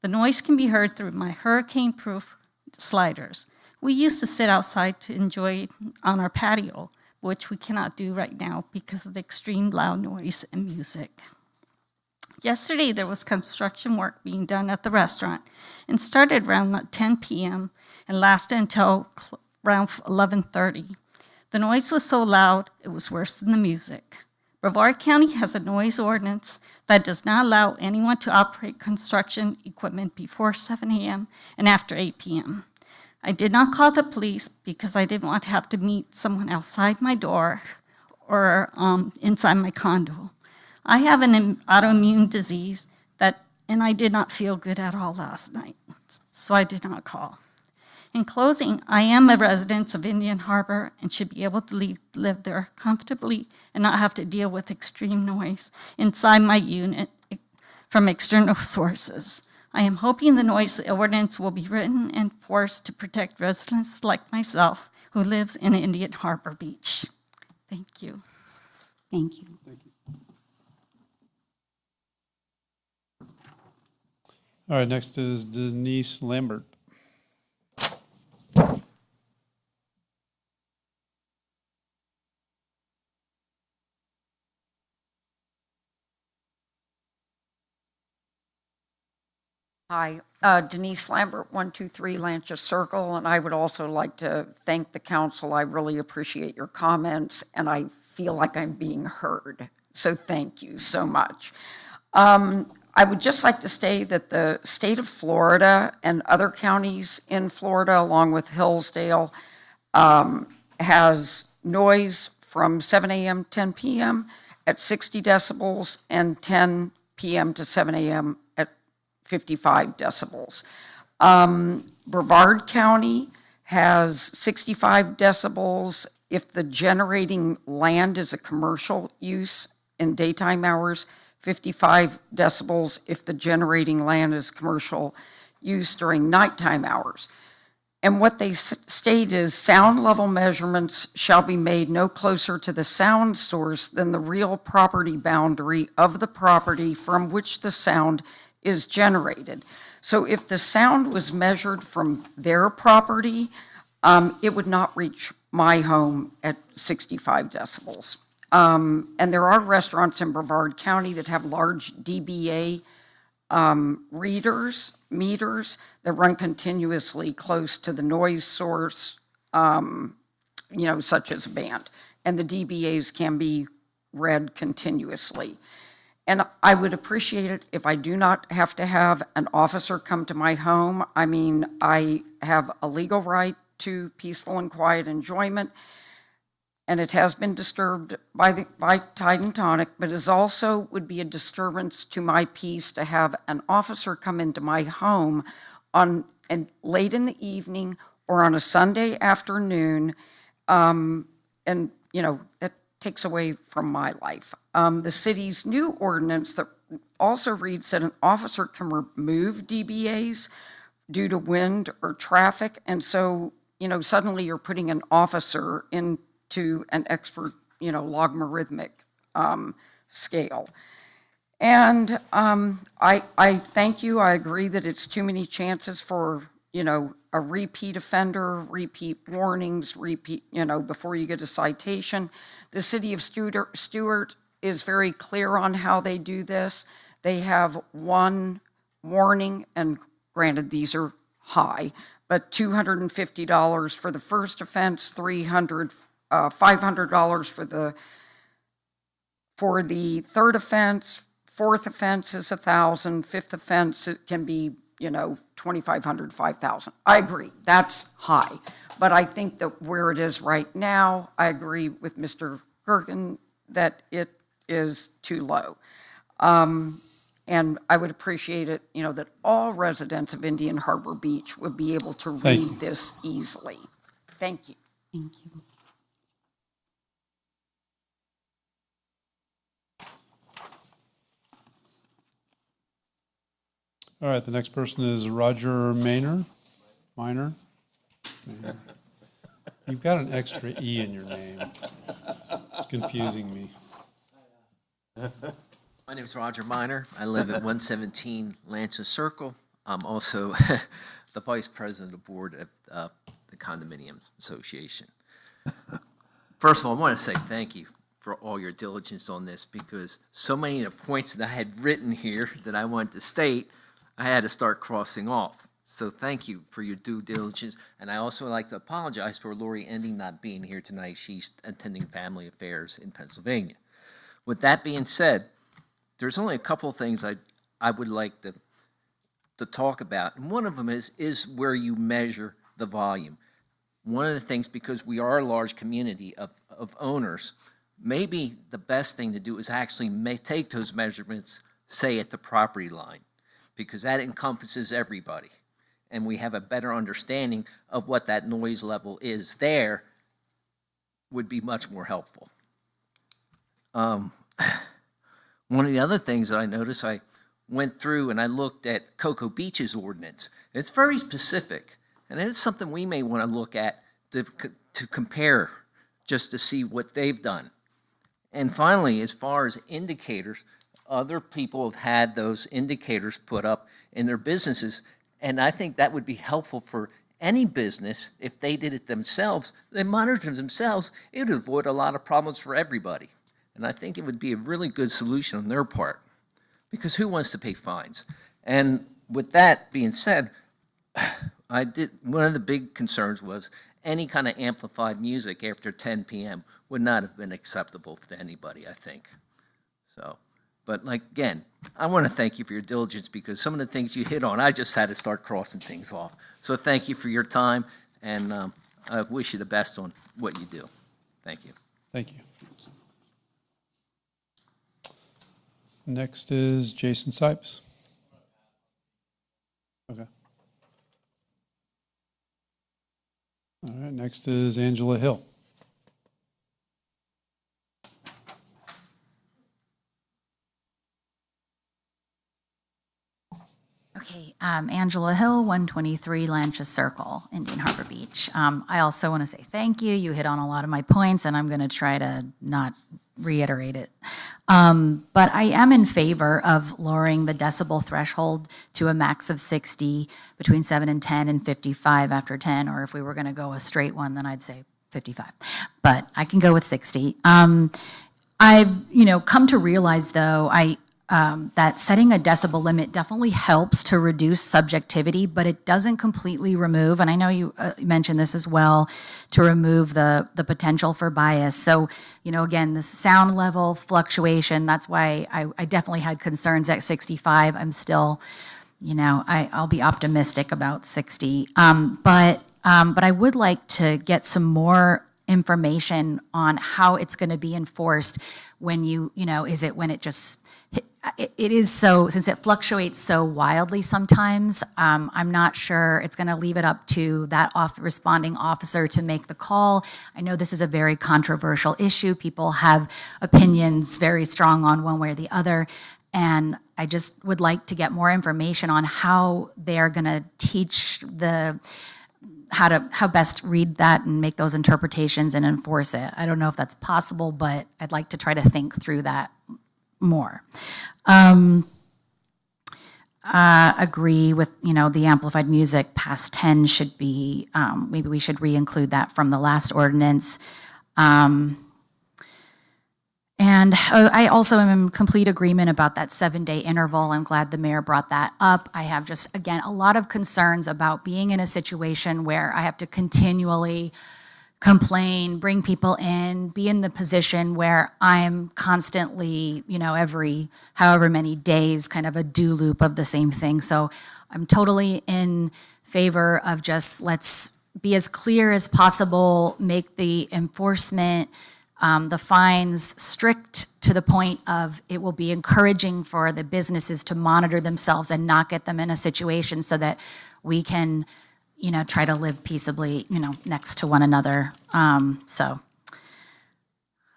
The noise can be heard through my hurricane-proof sliders. We used to sit outside to enjoy on our patio, which we cannot do right now because of the extreme loud noise and music. Yesterday, there was construction work being done at the restaurant and started around 10 p.m. and lasted until around 11:30. The noise was so loud, it was worse than the music. Brevard County has a noise ordinance that does not allow anyone to operate construction equipment before 7 a.m. and after 8 p.m. I did not call the police because I didn't want to have to meet someone outside my door or inside my condo. I have an autoimmune disease and I did not feel good at all last night, so I did not call. In closing, I am a resident of Indian Harbor and should be able to live there comfortably and not have to deal with extreme noise inside my unit from external sources. I am hoping the noise ordinance will be written and enforced to protect residents like myself who lives in Indian Harbor Beach. Thank you. Thank you. All right, next is Denise Lambert. Hi, Denise Lambert, 123 Lancha Circle, and I would also like to thank the council. I really appreciate your comments, and I feel like I'm being heard, so thank you so much. I would just like to say that the state of Florida and other counties in Florida, along with Hillsdale, has noise from 7 a.m., 10 p.m. at 60 decibels and 10 p.m. to 7 a.m. at 55 decibels. Brevard County has 65 decibels if the generating land is a commercial use in daytime hours, 55 decibels if the generating land is commercial use during nighttime hours. And what they state is sound level measurements shall be made no closer to the sound source than the real property boundary of the property from which the sound is generated. So if the sound was measured from their property, it would not reach my home at 65 decibels. And there are restaurants in Brevard County that have large DBA meters that run continuously close to the noise source, such as a band. And the DBAs can be read continuously. And I would appreciate it if I do not have to have an officer come to my home. I mean, I have a legal right to peaceful and quiet enjoyment, and it has been disturbed by Tide and Tonic, but it also would be a disturbance to my peace to have an officer come into my home late in the evening or on a Sunday afternoon, that takes away from my life. The city's new ordinance that also reads that an officer can remove DBAs due to wind or traffic, and so, suddenly you're putting an officer into an expert, logarithmic scale. And I thank you. I agree that it's too many chances for, a repeat offender, repeat warnings, before you get a citation. The city of Stewart is very clear on how they do this. They have one warning, and granted, these are high, but $250 for the first offense, $500 for the third offense. Fourth offense is $1,000. Fifth offense, it can be, $2,500, $5,000. I agree, that's high. But I think that where it is right now, I agree with Mr. Gergen that it is too low. And I would appreciate it, that all residents of Indian Harbor Beach would be able to Thank you. read this easily. Thank you. Thank you. All right, the next person is Roger Minor. You've got an extra E in your name. It's confusing me. My name is Roger Minor. I live at 117 Lancha Circle. I'm also the vice president of the board of the Condominium Association. First of all, I want to say thank you for all your diligence on this, because so many of the points that I had written here that I wanted to state, I had to start crossing off. So thank you for your due diligence. And I also would like to apologize for Lori Ending not being here tonight. She's attending family affairs in Pennsylvania. With that being said, there's only a couple of things I would like to talk about. And one of them is where you measure the volume. One of the things, because we are a large community of owners, maybe the best thing to do is actually take those measurements, say, at the property line, because that encompasses everybody. And we have a better understanding of what that noise level is there, would be much more helpful. One of the other things that I noticed, I went through and I looked at Cocoa Beach's ordinance. It's very specific, and it's something we may want to look at to compare, just to see what they've done. And finally, as far as indicators, other people have had those indicators put up in their businesses, and I think that would be helpful for any business if they did it themselves. They monitor themselves, it would avoid a lot of problems for everybody. And I think it would be a really good solution on their part, because who wants to pay fines? And with that being said, one of the big concerns was any kind of amplified music after 10 p.m. would not have been acceptable to anybody, I think. So, but again, I want to thank you for your diligence, because some of the things you hit on, I just had to start crossing things off. So thank you for your time, and I wish you the best on what you do. Thank you. Thank you. Next is Jason Sipes. Okay. All right, next is Angela Hill. Okay, Angela Hill, 123 Lancha Circle, Indian Harbor Beach. I also want to say thank you. You hit on a lot of my points, and I'm going to try to not reiterate it. But I am in favor of lowering the decibel threshold to a max of 60, between 7 and 10, and 55 after 10, or if we were going to go a straight one, then I'd say 55. But I can go with 60. I've come to realize, though, that setting a decibel limit definitely helps to reduce subjectivity, but it doesn't completely remove, and I know you mentioned this as well, to remove the potential for bias. So, again, the sound level fluctuation, that's why I definitely had concerns at 65. I'm still, I'll be optimistic about 60. But I would like to get some more information on how it's going to be enforced when is it when it just, it is so, since it fluctuates so wildly sometimes, I'm not sure. It's going to leave it up to that responding officer to make the call. I know this is a very controversial issue. People have opinions very strong on one way or the other. And I just would like to get more information on how they're going to teach how best read that and make those interpretations and enforce it. I don't know if that's possible, but I'd like to try to think through that more. agree with, the amplified music past 10 should be, maybe we should re-include that from the last ordinance. And I also am in complete agreement about that 7-day interval. I'm glad the mayor brought that up. I have just, again, a lot of concerns about being in a situation where I have to continually complain, bring people in, be in the position where I'm constantly, every however many days, kind of a do loop of the same thing. So I'm totally in favor of just let's be as clear as possible, make the enforcement, the fines strict to the point of it will be encouraging for the businesses to monitor themselves and not get them in a situation so that we can, try to live peaceably, next to one another. So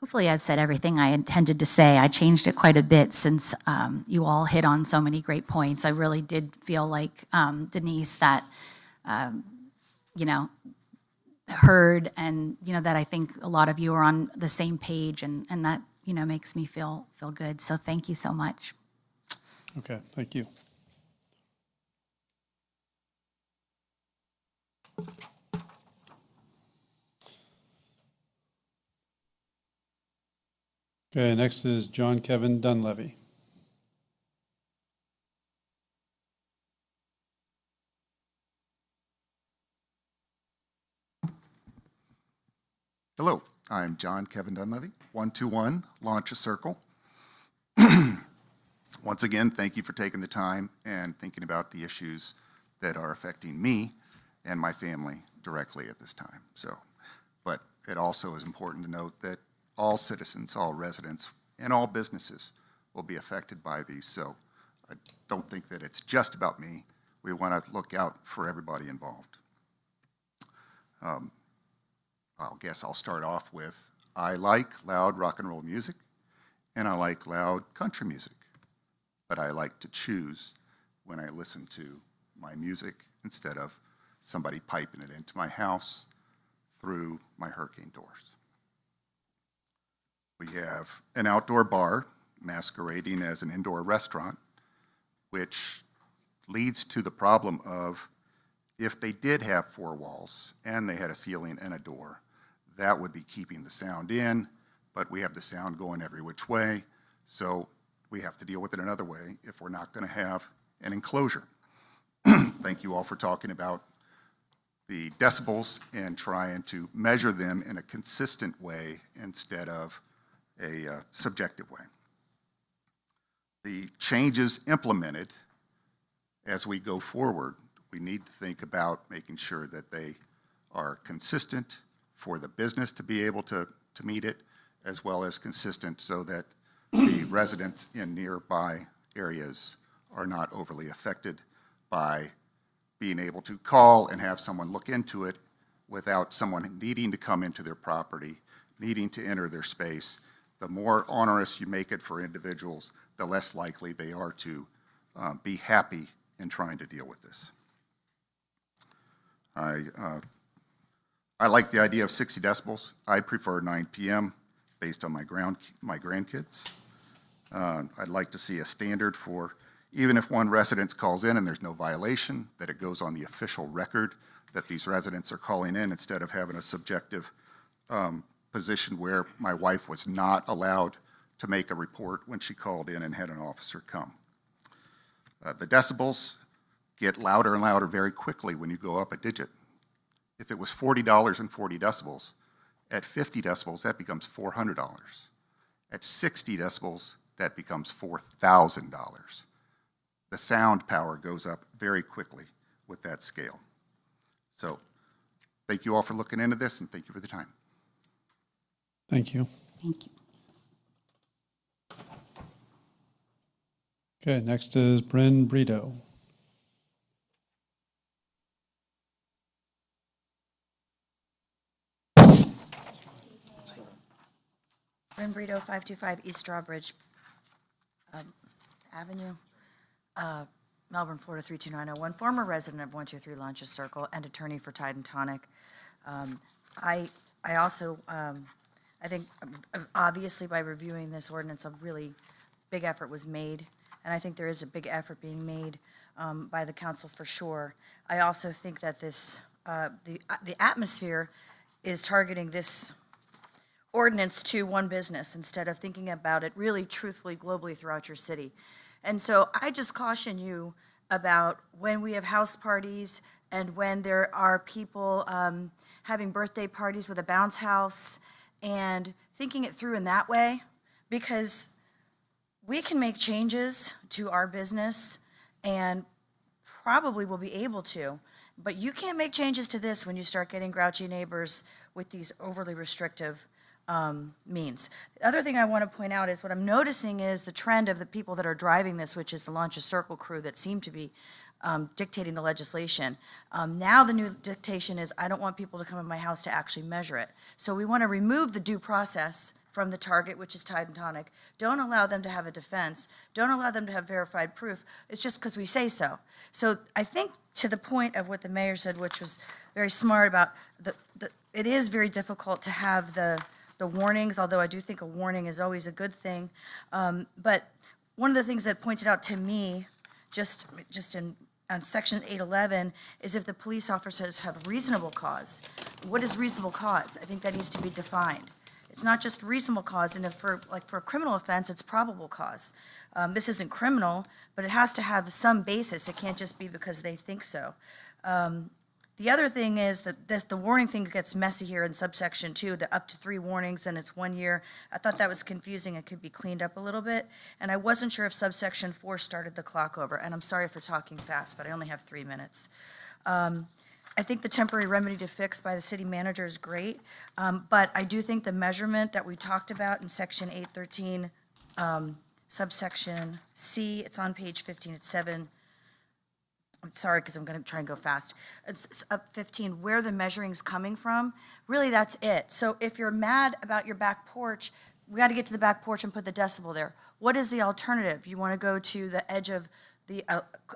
hopefully I've said everything I intended to say. I changed it quite a bit since you all hit on so many great points. I really did feel like, Denise, that, heard and, that I think a lot of you are on the same page and that, makes me feel good. So thank you so much. Okay, thank you. Okay, next is John Kevin Dunleavy. Hello, I'm John Kevin Dunleavy, 121 Launch a Circle. Once again, thank you for taking the time and thinking about the issues that are affecting me and my family directly at this time. But it also is important to note that all citizens, all residents, and all businesses will be affected by these. So I don't think that it's just about me. We want to look out for everybody involved. I guess I'll start off with, I like loud rock and roll music, and I like loud country music, but I like to choose when I listen to my music instead of somebody piping it into my house through my hurricane doors. We have an outdoor bar masquerading as an indoor restaurant, which leads to the problem of if they did have 4 walls and they had a ceiling and a door, that would be keeping the sound in, but we have the sound going every which way, so we have to deal with it another way if we're not going to have an enclosure. Thank you all for talking about the decibels and trying to measure them in a consistent way instead of a subjective way. The changes implemented as we go forward, we need to think about making sure that they are consistent for the business to be able to meet it, as well as consistent so that the residents in nearby areas are not overly affected by being able to call and have someone look into it without someone needing to come into their property, needing to enter their space. The more onerous you make it for individuals, the less likely they are to be happy in trying to deal with this. I like the idea of 60 decibels. I prefer 9 p.m. based on my grandkids. I'd like to see a standard for, even if one resident calls in and there's no violation, that it goes on the official record that these residents are calling in instead of having a subjective position where my wife was not allowed to make a report when she called in and had an officer come. The decibels get louder and louder very quickly when you go up a digit. If it was $40 and 40 decibels, at 50 decibels, that becomes $400. At 60 decibels, that becomes $4,000. The sound power goes up very quickly with that scale. So thank you all for looking into this, and thank you for the time. Thank you. Thank you. Okay, next is Bryn Brito. Bryn Brito, 525 East Drawbridge Avenue, Melbourne, Florida, 32901. Former resident of 123 Launches Circle and attorney for Tide and Tonic. I also, I think obviously by reviewing this ordinance, a really big effort was made and I think there is a big effort being made by the council for sure. I also think that this, the atmosphere is targeting this ordinance to one business instead of thinking about it really truthfully globally throughout your city. And so I just caution you about when we have house parties and when there are people having birthday parties with a bounce house and thinking it through in that way, because we can make changes to our business and probably will be able to, but you can't make changes to this when you start getting grouchy neighbors with these overly restrictive means. The other thing I want to point out is what I'm noticing is the trend of the people that are driving this, which is the Launch a Circle crew that seem to be dictating the legislation. Now the new dictation is I don't want people to come in my house to actually measure it. So we want to remove the due process from the target, which is Tide and Tonic. Don't allow them to have a defense. Don't allow them to have verified proof. It's just because we say so. So I think to the point of what the mayor said, which was very smart about it is very difficult to have the warnings, although I do think a warning is always a good thing. But one of the things that pointed out to me, just on section 811, is if the police officers have reasonable cause. What is reasonable cause? I think that needs to be defined. It's not just reasonable cause, and if for a criminal offense, it's probable cause. This isn't criminal, but it has to have some basis. It can't just be because they think so. The other thing is that the warning thing gets messy here in subsection 2, the up to 3 warnings, and it's 1 year. I thought that was confusing. It could be cleaned up a little bit. And I wasn't sure if subsection 4 started the clock over. And I'm sorry for talking fast, but I only have 3 minutes. I think the temporary remedy to fix by the city manager is great, but I do think the measurement that we talked about in section 813, subsection C, it's on page 15, it's 7. I'm sorry, because I'm going to try and go fast. It's up 15, where the measuring's coming from. Really, that's it. So if you're mad about your back porch, we got to get to the back porch and put the decibel there. What is the alternative? You want to go to the edge of the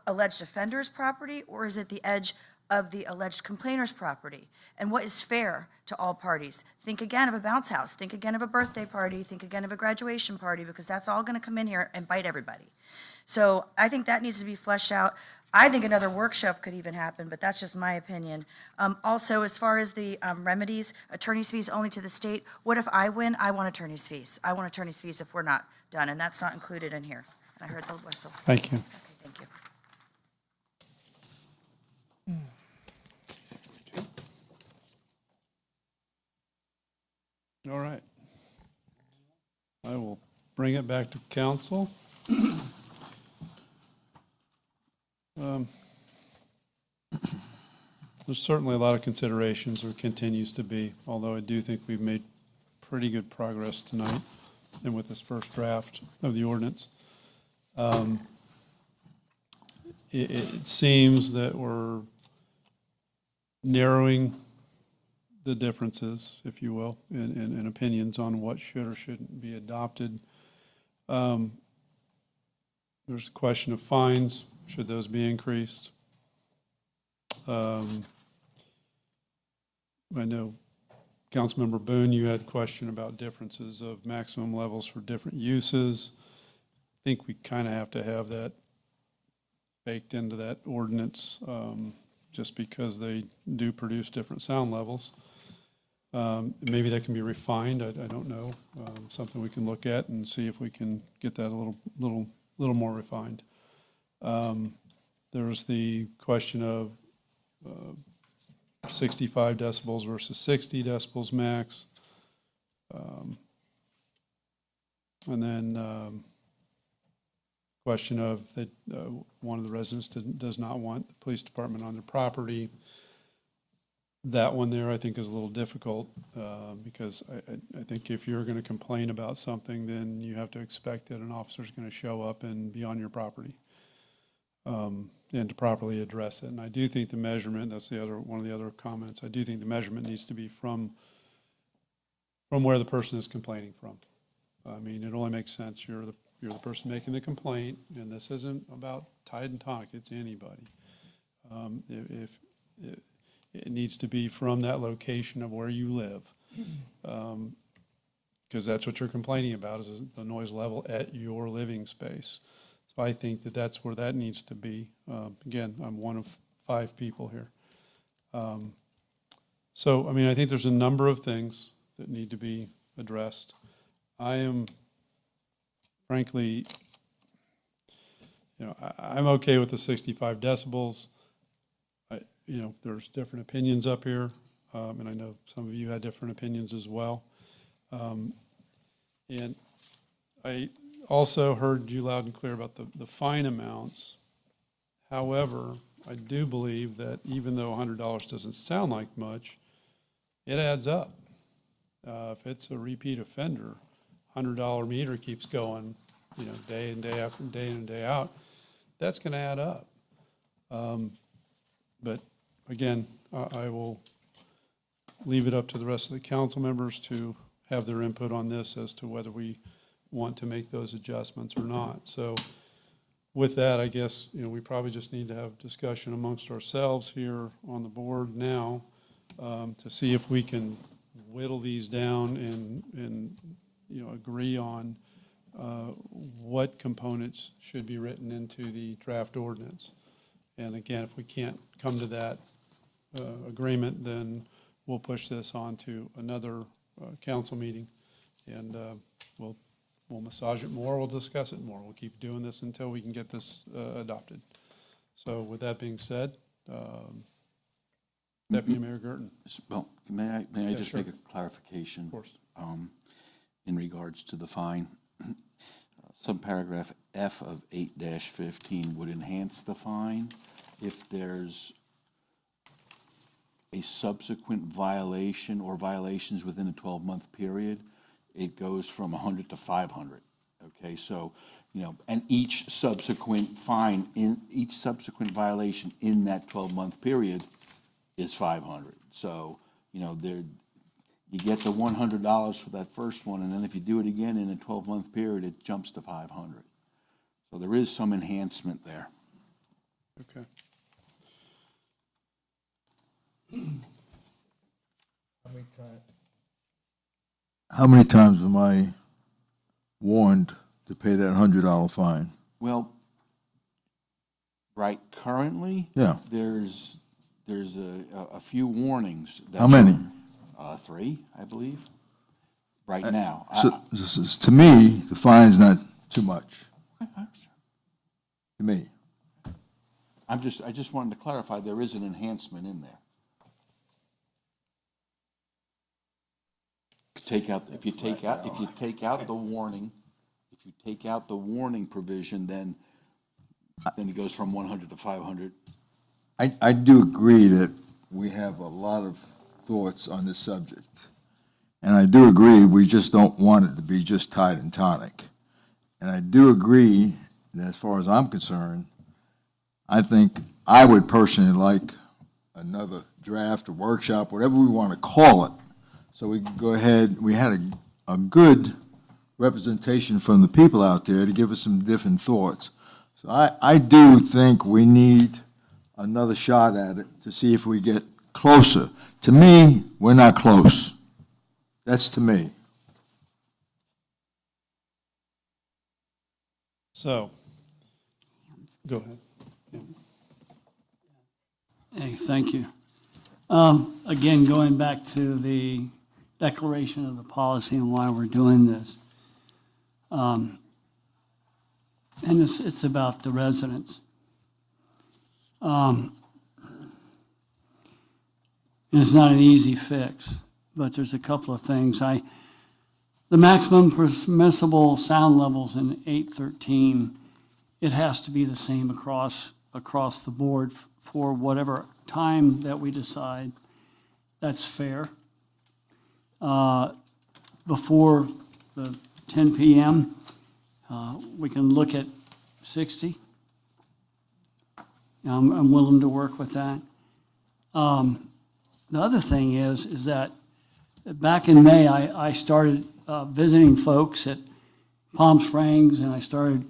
alleged offender's property, or is it the edge of the alleged complainer's property? And what is fair to all parties? Think again of a bounce house. Think again of a birthday party. Think again of a graduation party, because that's all going to come in here and bite everybody. So I think that needs to be fleshed out. I think another workshop could even happen, but that's just my opinion. Also, as far as the remedies, attorney's fees only to the state. What if I win? I want attorney's fees. I want attorney's fees if we're not done, and that's not included in here. And I heard the whistle. Thank you. Okay, thank you. All right. I will bring it back to council. There's certainly a lot of considerations, or continues to be, although I do think we've made pretty good progress tonight and with this first draft of the ordinance. It seems that we're narrowing the differences, if you will, in opinions on what should or shouldn't be adopted. There's a question of fines. Should those be increased? I know, Councilmember Boone, you had a question about differences of maximum levels for different uses. I think we kind of have to have that baked into that ordinance, just because they do produce different sound levels. Maybe that can be refined. I don't know. Something we can look at and see if we can get that a little more refined. There's the question of 65 decibels versus 60 decibels max. And then question of that one of the residents does not want the police department on their property. That one there I think is a little difficult because I think if you're going to complain about something, then you have to expect that an officer is going to show up and be on your property and to properly address it. And I do think the measurement, that's one of the other comments, I do think the measurement needs to be from where the person is complaining from. I mean, it only makes sense. You're the person making the complaint, and this isn't about Tide and Tonic, it's anybody. If it needs to be from that location of where you live, because that's what you're complaining about, is the noise level at your living space. So I think that that's where that needs to be. Again, I'm one of 5 people here. So, I mean, I think there's a number of things that need to be addressed. I am, frankly, I'm okay with the 65 decibels. There's different opinions up here, and I know some of you had different opinions as well. And I also heard you loud and clear about the fine amounts. However, I do believe that even though $100 doesn't sound like much, it adds up. If it's a repeat offender, $100 meter keeps going, day in, day after day in and day out, that's going to add up. But again, I will leave it up to the rest of the council members to have their input on this as to whether we want to make those adjustments or not. So with that, I guess, we probably just need to have discussion amongst ourselves here on the board now to see if we can whittle these down and agree on what components should be written into the draft ordinance. And again, if we can't come to that agreement, then we'll push this on to another council meeting, and we'll massage it more, we'll discuss it more. We'll keep doing this until we can get this adopted. So with that being said, Deputy Mayor Gerton. Well, may I just sure. make a clarification? Of course. In regards to the fine. Subparagraph F of 8-15 would enhance the fine if there's a subsequent violation or violations within a 12-month period. It goes from 100 to 500. Okay, so, and each subsequent violation in that 12-month period is 500. So, you get the $100 for that first one, and then if you do it again in a 12-month period, it jumps to 500. So there is some enhancement there. Okay. How many times am I warned to pay that $100 fine? Well, right currently, Yeah. there's a few warnings. How many? 3, I believe, right now. So, to me, the fine's not too much. To me. I just wanted to clarify, there is an enhancement in there. If you take out the warning provision, then it goes from 100 to 500. I do agree that we have a lot of thoughts on this subject. And I do agree, we just don't want it to be just Tide and tonic. And I do agree that as far as I'm concerned, I think I would personally like another draft or workshop, whatever we want to call it, so we can go ahead. We had a good representation from the people out there to give us some different thoughts. So I do think we need another shot at it to see if we get closer. To me, we're not close. That's to me. So, go ahead. Hey, thank you. Again, going back to the declaration of the policy and why we're doing this. And it's about the residents. And it's not an easy fix, but there's a couple of things. The maximum permissible sound levels in 813, it has to be the same across the board for whatever time that we decide. That's fair. Before the 10 p.m., we can look at 60. I'm willing to work with that. The other thing is that back in May, I started visiting folks at Palm Springs, and I started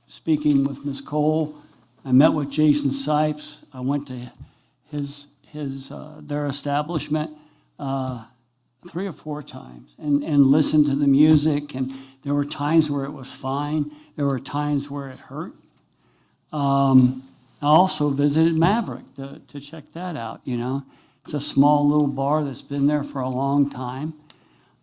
speaking with Ms. Cole. I met with Jason Sipes. I went to their establishment 3 or 4 times and listened to the music. And there were times where it was fine. There were times where it hurt. I also visited Maverick to check that out, you know. It's a small little bar that's been there for a long time.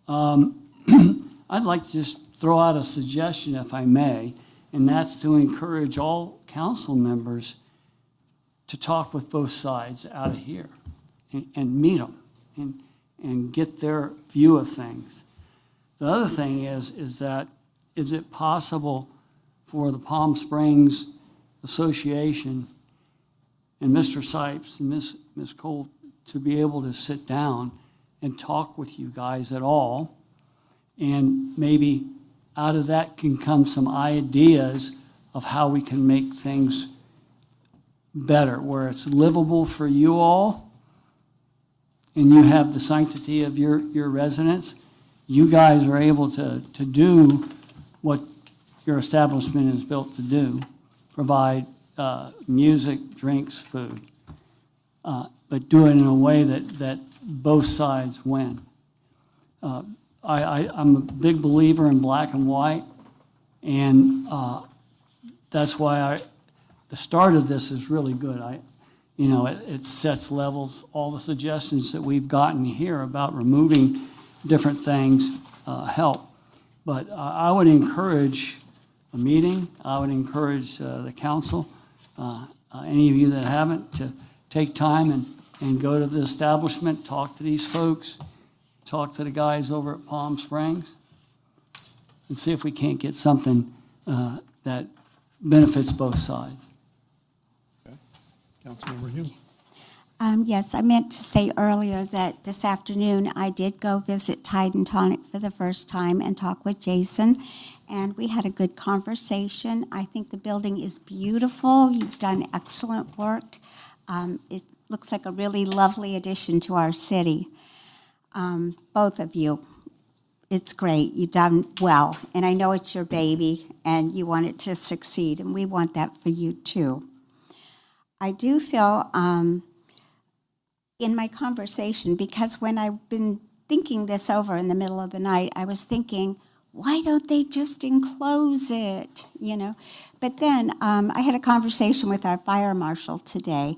I'd like to just throw out a suggestion, if I may, and that's to encourage all council members to talk with both sides out of here and meet them and get their view of things. The other thing is that, is it possible for the Palm Springs Association and Mr. Sipes and Ms. Cole to be able to sit down and talk with you guys at all? And maybe out of that can come some ideas of how we can make things better, where it's livable for you all and you have the sanctity of your residents. You guys are able to do what your establishment is built to do, provide music, drinks, food, but do it in a way that both sides win. I'm a big believer in black and white, and that's why the start of this is really good. It sets levels. All the suggestions that we've gotten here about removing different things help. But I would encourage a meeting. I would encourage the council, any of you that haven't, to take time and go to the establishment, talk to these folks, talk to the guys over at Palm Springs, and see if we can't get something that benefits both sides. Okay. Councilmember Hume. Yes, I meant to say earlier that this afternoon I did go visit Tide and Tonic for the first time and talk with Jason, and we had a good conversation. I think the building is beautiful. You've done excellent work. It looks like a really lovely addition to our city. Both of you, it's great. You've done well, and I know it's your baby, and you want it to succeed, and we want that for you too. I do feel in my conversation, because when I've been thinking this over in the middle of the night, I was thinking, why don't they just enclose it, you know? But then I had a conversation with our fire marshal today,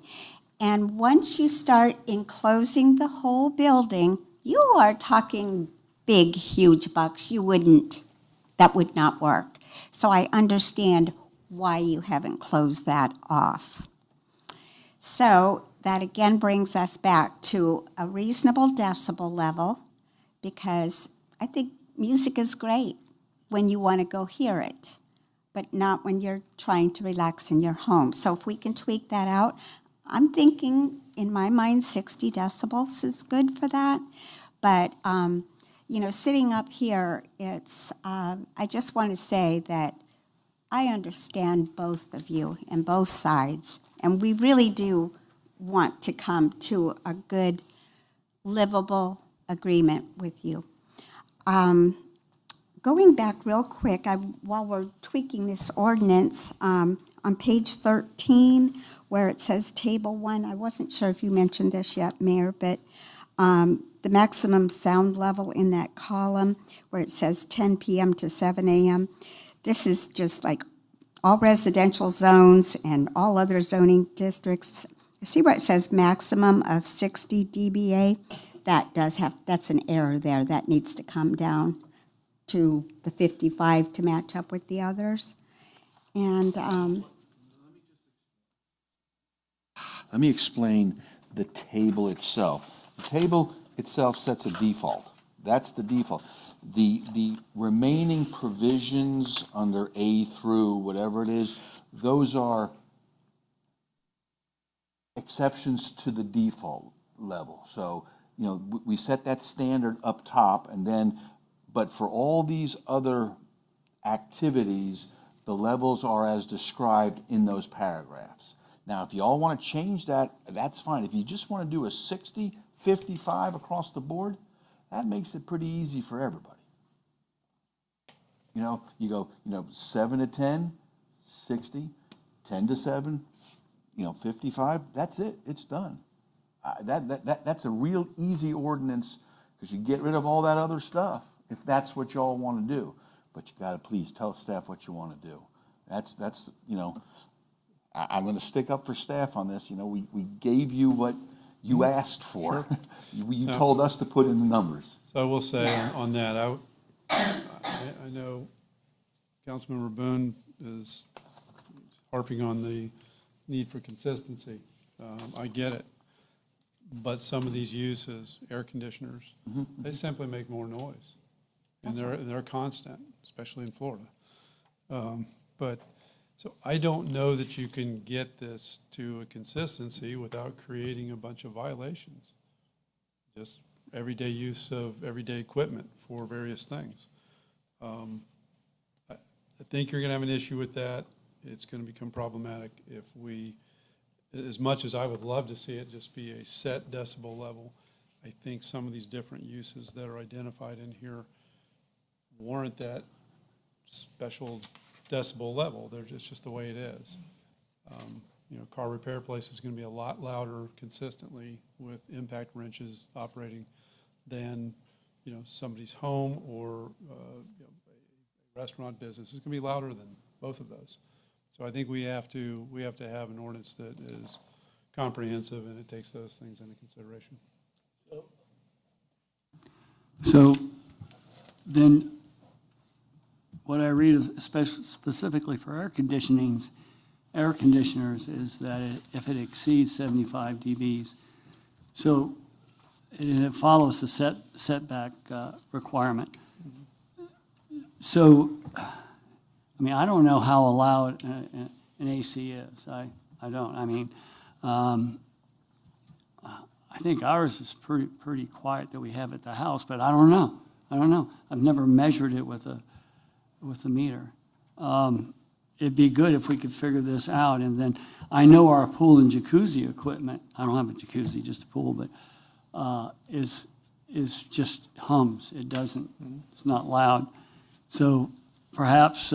and once you start enclosing the whole building, you are talking big, huge bucks. That would not work. So I understand why you haven't closed that off. So that again brings us back to a reasonable decibel level, because I think music is great when you want to go hear it, but not when you're trying to relax in your home. So if we can tweak that out, I'm thinking in my mind 60 decibels is good for that. But, sitting up here, I just want to say that I understand both of you and both sides, and we really do want to come to a good, livable agreement with you. Going back real quick, while we're tweaking this ordinance, on page 13, where it says Table 1, I wasn't sure if you mentioned this yet, Mayor, but the maximum sound level in that column where it says 10 p.m. to 7 a.m., this is just like all residential zones and all other zoning districts. See where it says maximum of 60 dBA? That's an error there. That needs to come down to the 55 to match up with the others. And Let me explain the table itself. The table itself sets a default. That's the default. The remaining provisions under A through whatever it is, those are exceptions to the default level. So, we set that standard up top, and then, but for all these other activities, the levels are as described in those paragraphs. Now, if you all want to change that, that's fine. If you just want to do a 60, 55 across the board, that makes it pretty easy for everybody. You go, 7 to 10, 60, 10 to 7, 55, that's it, it's done. That's a real easy ordinance, because you get rid of all that other stuff if that's what y'all want to do. But you got to please tell staff what you want to do. That's I'm going to stick up for staff on this. You know, we gave you what you asked for. You told us to put in the numbers. So I will say on that, I know Councilmember Boone is harping on the need for consistency. I get it. But some of these uses, air conditioners, they simply make more noise. And they're constant, especially in Florida. But so I don't know that you can get this to a consistency without creating a bunch of violations. Just everyday use of everyday equipment for various things. I think you're going to have an issue with that. It's going to become problematic if we, as much as I would love to see it just be a set decibel level, I think some of these different uses that are identified in here warrant that special decibel level. It's just the way it is. You know, car repair place is going to be a lot louder consistently with impact wrenches operating than, you know, somebody's home or you know, a restaurant business. It's going to be louder than both of those. So I think we have to have an ordinance that is comprehensive and it takes those things into consideration. So then what I read is specifically for air conditioners is that if it exceeds 75 dBs, so it follows the setback requirement. So, I mean, I don't know how loud an AC is. I don't. I mean, I think ours is pretty quiet that we have at the house, but I don't know. I've never measured it with a meter. It'd be good if we could figure this out. And then I know our pool and jacuzzi equipment, I don't have a jacuzzi, just a pool, but is just hums. It doesn't, it's not loud. So perhaps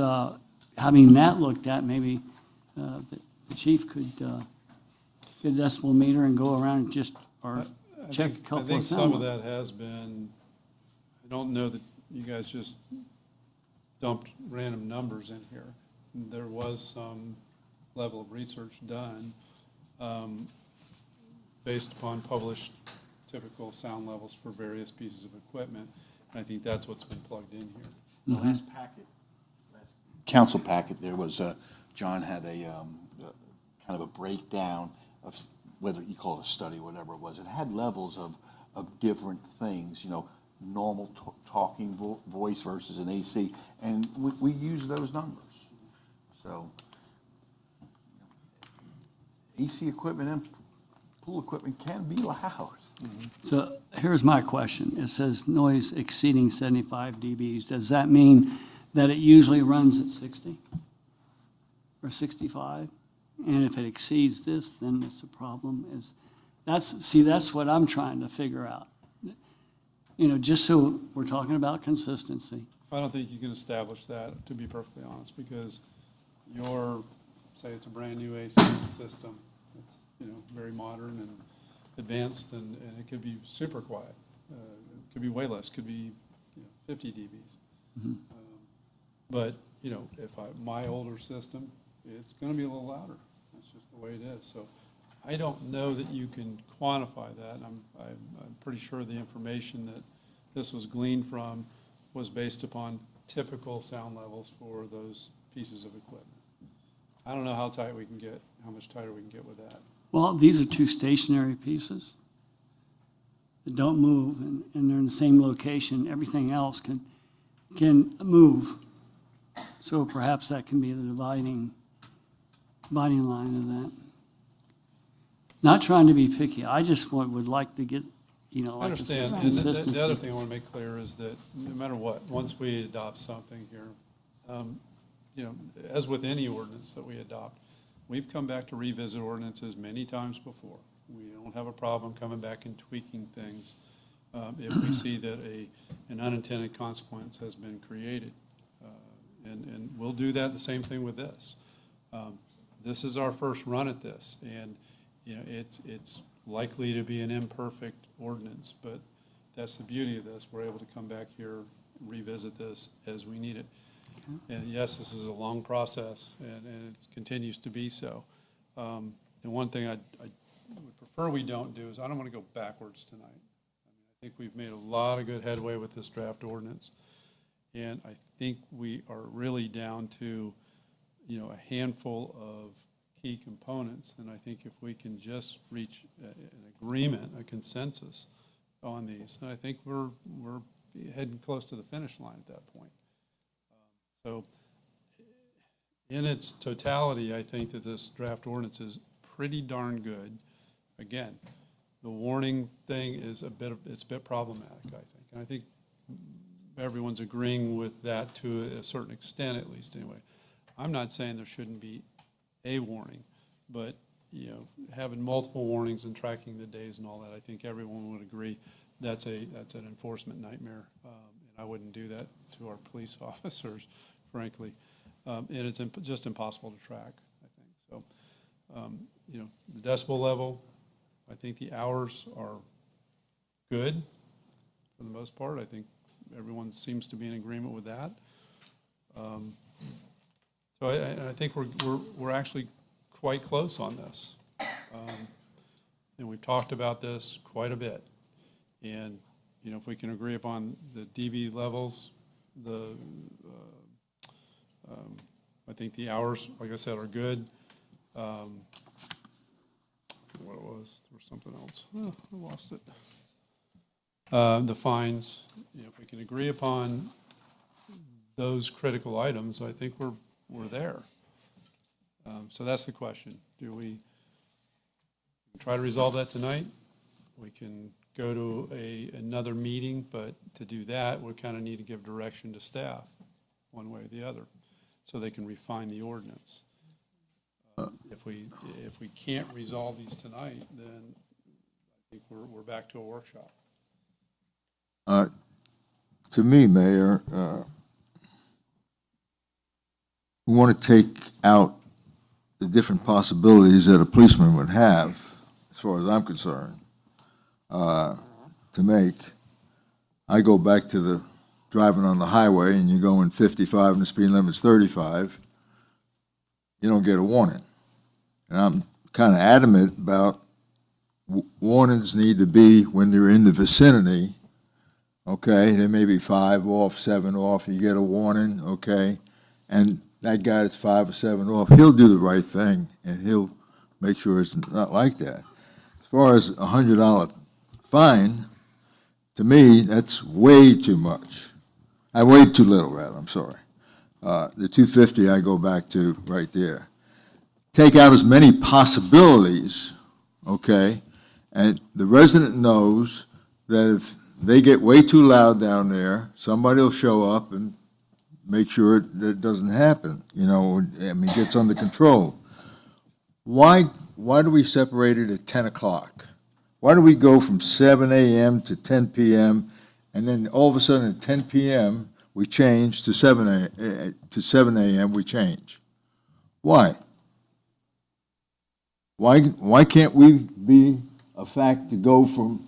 having that looked at, maybe the chief could get a decibel meter and go around and just, or check a couple of I think sound some of levels. that has been, I don't know that you guys just dumped random numbers in here. There was some level of research done based upon published typical sound levels for various pieces of equipment. And I think that's what's been plugged in here. The last packet, council packet, there was John had a kind of a breakdown of whether you call it a study, whatever it was. It had levels of different things, you know, normal talking voice versus an AC, and we use those numbers. So AC equipment and pool equipment can be loud. So here's my question. It says noise exceeding 75 dBs. Does that mean that it usually runs at 60 or 65? And if it exceeds this, then it's a problem. That's what I'm trying to figure out. You know, just so we're talking about consistency. I don't think you can establish that, to be perfectly honest, because say it's a brand-new AC system. It's, you know, very modern and advanced, and it could be super quiet. It could be way less. Could be 50 dBs. But, you know, if my older system, it's going to be a little louder. That's just the way it is. So I don't know that you can quantify that. I'm pretty sure the information that this was gleaned from was based upon typical sound levels for those pieces of equipment. I don't know how tight we can get, how much tighter we can get with that. Well, these are two stationary pieces that don't move, and they're in the same location. Everything else can move. So perhaps that can be the dividing line of that. Not trying to be picky. I just would like to get, you know, I like understand. And consistency. the other thing I want to make clear is that no matter what, once we adopt something here, you know, as with any ordinance that we adopt, we've come back to revisit ordinances many times before. We don't have a problem coming back and tweaking things if we see that an unintended consequence has been created. And we'll do that, the same thing with this. This is our first run at this, and you know, it's likely to be an imperfect ordinance, but that's the beauty of this. We're able to come back here, revisit this as we need it. And yes, this is a long process, and it continues to be so. And one thing I would prefer we don't do is I don't want to go backwards tonight. I think we've made a lot of good headway with this draft ordinance. And I think we are really down to, a handful of key components. And I think if we can just reach an agreement, a consensus on these, I think we're heading close to the finish line at that point. So in its totality, I think that this draft ordinance is pretty darn good. Again, the warning thing is it's a bit problematic, I think. And I think everyone's agreeing with that to a certain extent, at least anyway. I'm not saying there shouldn't be a warning, but, having multiple warnings and tracking the days and all that, I think everyone would agree that's an enforcement nightmare. And I wouldn't do that to our police officers, frankly. And it's just impossible to track, I think. So, the decibel level, I think the hours are good for the most part. I think everyone seems to be in agreement with that. So I think we're actually quite close on this. And we've talked about this quite a bit. And, if we can agree upon the dB levels, I think the hours, like I said, are good. I forget what it was. There was something else. Oh, I lost it. The fines, if we can agree upon those critical items, I think we're there. So that's the question. Do we try to resolve that tonight? We can go to another meeting, but to do that, we kind of need to give direction to staff, one way or the other, so they can refine the ordinance. If we can't resolve these tonight, then I think we're back to a workshop. To me, Mayor, we want to take out the different possibilities that a policeman would have, as far as I'm concerned, to make. I go back to the driving on the highway and you're going 55 and the speed limit's 35, you don't get a warning. And I'm kind of adamant about warnings need to be when they're in the vicinity. Okay, there may be 5 off, 7 off, you get a warning, okay? And that guy that's 5 or 7 off, he'll do the right thing, and he'll make sure it's not like that. As far as a $100 fine, to me, that's way too much. Way too little, rather, I'm sorry. The $250 I go back to right there. Take out as many possibilities, okay? And the resident knows that if they get way too loud down there, somebody will show up and make sure that it doesn't happen, gets under control. Why do we separate it at 10 o'clock? Why do we go from 7 a.m. to 10 p.m., and then all of a sudden at 10 p.m., we change to 7 a.m., we change? Why? Why can't we be a fact to go from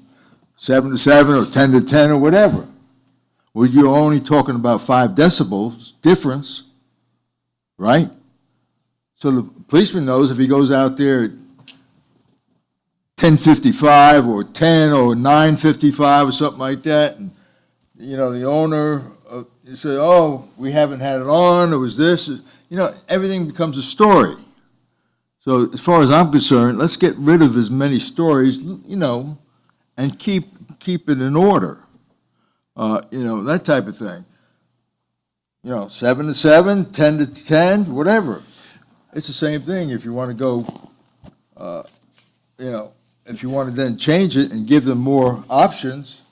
7 to 7 or 10 to 10 or whatever? Well, you're only talking about 5 decibels difference, right? So the policeman knows if he goes out there at 10:55 or 10 or 9:55 or something like that, and, the owner said, oh, we haven't had it on, or was this, everything becomes a story. So as far as I'm concerned, let's get rid of as many stories, and keep it in order. That type of thing. 7 to 7, 10 to 10, whatever. It's the same thing if you want to go, if you want to then change it and give them more options,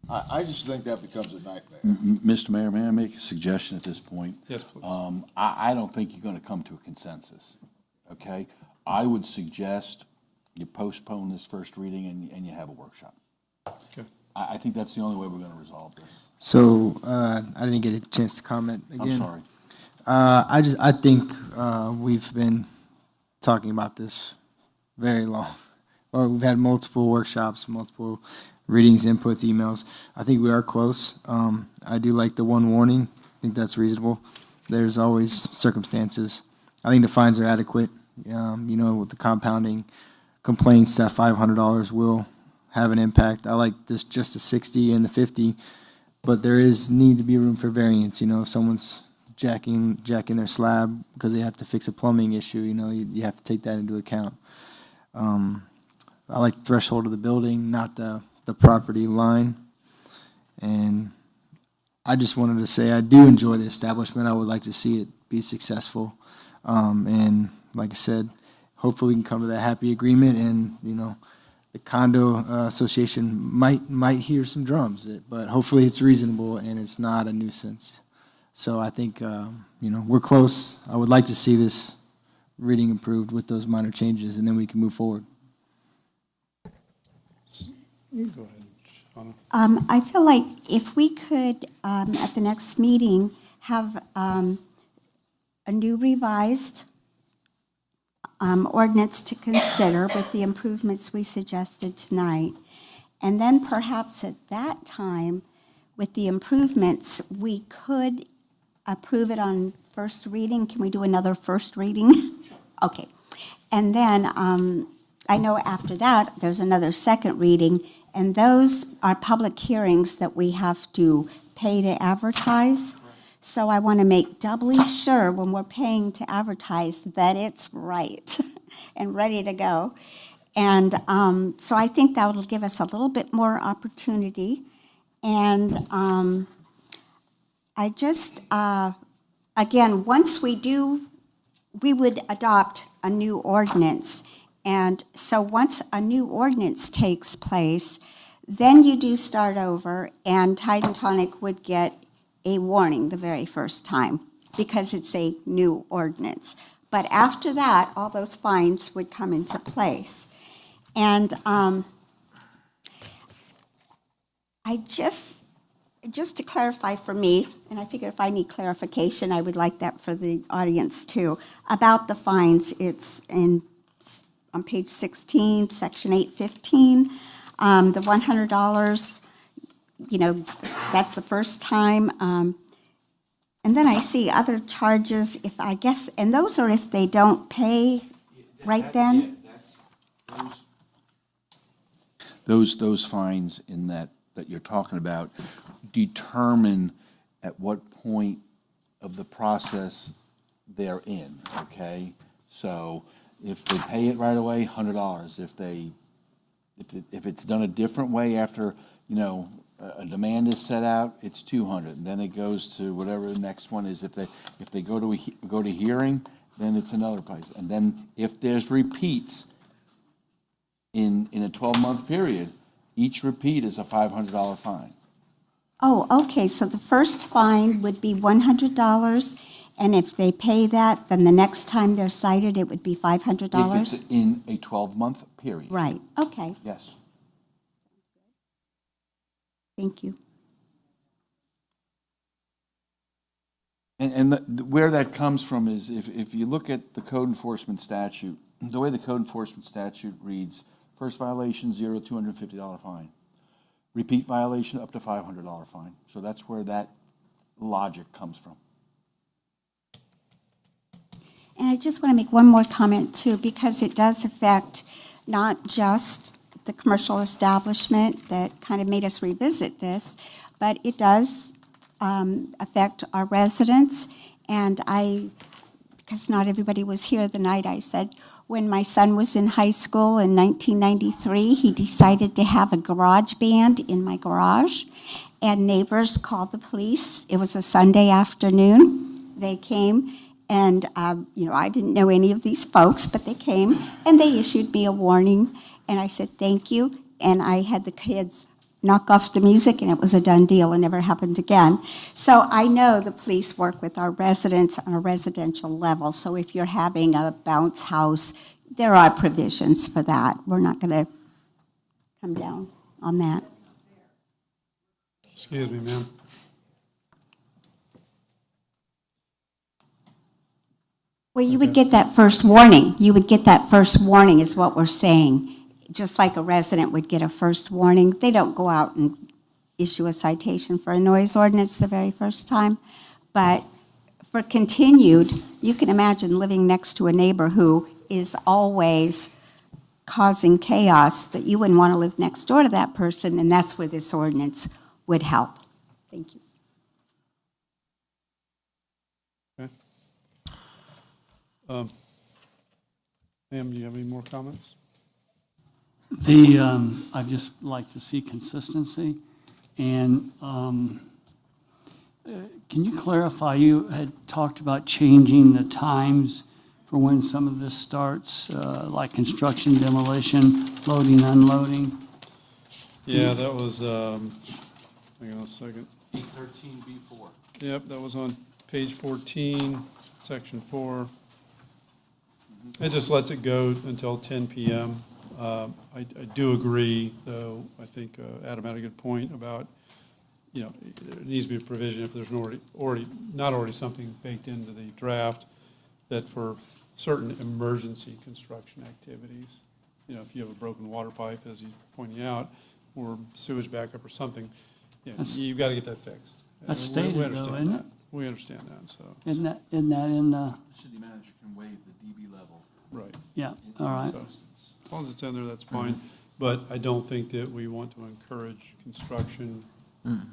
I just think that becomes a nightmare. Mr. Mayor, may I make a suggestion at this point? Yes, please. I don't think you're going to come to a consensus, okay? I would suggest you postpone this first reading and you have a workshop. Okay. I think that's the only way we're going to resolve this. So, I didn't get a chance to comment again. I'm sorry. I think we've been talking about this very long. Or we've had multiple workshops, multiple readings, inputs, emails. I think we are close. I do like the one warning. I think that's reasonable. There's always circumstances. I think the fines are adequate. With the compounding complaints, that $500 will have an impact. I like this, just the 60 and the 50, but there is need to be room for variance. If someone's jacking their slab because they have to fix a plumbing issue, you have to take that into account. I like the threshold of the building, not the property line. And I just wanted to say I do enjoy the establishment. I would like to see it be successful. And like I said, hopefully we can come to that happy agreement, and, the condo association might hear some drums, but hopefully it's reasonable and it's not a nuisance. So I think, we're close. I would like to see this reading improved with those minor changes, and then we can move forward. Go ahead, Shauna. I feel like if we could, at the next meeting, have a new revised ordinance to consider with the improvements we suggested tonight. And then perhaps at that time, with the improvements, we could approve it on first reading. Can we do another first reading? Sure. Okay. And then I know after that, there's another second reading, and those are public hearings that we have to pay to advertise. So I want to make doubly sure when we're paying to advertise that it's right and ready to go. And so I think that will give us a little bit more opportunity. And I just, again, once we do, we would adopt a new ordinance. And so once a new ordinance takes place, then you do start over, and Tide and Tonic would get a warning the very first time because it's a new ordinance. But after that, all those fines would come into place. And I just to clarify for me, and I figure if I need clarification, I would like that for the audience too, about the fines. It's on page 16, section 815, the $100, that's the first time. And then I see other charges, and those are if they don't pay right then? Those fines in that you're talking about determine at what point of the process they're in, okay? So if they pay it right away, $100. If it's done a different way after, a demand is set out, it's $200. And then it goes to whatever the next one is. If they go to hearing, then it's another place. And then if there's repeats in a 12-month period, each repeat is a $500 fine. Oh, okay, so the first fine would be $100, and if they pay that, then the next time they're cited, it would be $500? If it's in a 12-month period. Right, okay, Yes. thank you. And where that comes from is if you look at the code enforcement statute, the way the code enforcement statute reads, first violation, $0 to $250 fine. Repeat violation, up to $500 fine. So that's where that logic comes from. And I just want to make one more comment too, because it does affect not just the commercial establishment that kind of made us revisit this, but it does affect our residents. And because not everybody was here the night I said, when my son was in high school in 1993, he decided to have a garage band in my garage, and neighbors called the police. It was a Sunday afternoon. They came, and I didn't know any of these folks, but they came, and they issued me a warning, and I said, thank you, and I had the kids knock off the music, and it was a done deal. It never happened again. So I know the police work with our residents on a residential level. So if you're having a bounce house, there are provisions for that. We're not going to come down on that. Excuse me, ma'am. Well, you would get that first warning. You would get that first warning is what we're saying. Just like a resident would get a first warning. They don't go out and issue a citation for a noise ordinance the very first time. But for continued, you can imagine living next to a neighbor who is always causing chaos, that you wouldn't want to live next door to that person, and that's where this ordinance would help. Thank you. Pam, do you have any more comments? I just like to see consistency. And can you clarify, you had talked about changing the times for when some of this starts, like construction, demolition, loading, unloading? Yeah, that was, hang on a second. 813B4. Yep, that was on page 14, section 4. It just lets it go until 10 p.m. I do agree, though, I think Adam had a good point about, you know, there needs to be a provision if there's not already something baked into the draft, that for certain emergency construction activities, you know, if you have a broken water pipe, as you're pointing out, or sewage backup or something, you know, you've got to get that fixed. That's We stated, though, understand isn't that. it? We understand that, so. Isn't that in the, The city manager can waive the DB level. Right. yeah, all right. So, as long as it's in there, that's fine. But I don't think that we want to encourage construction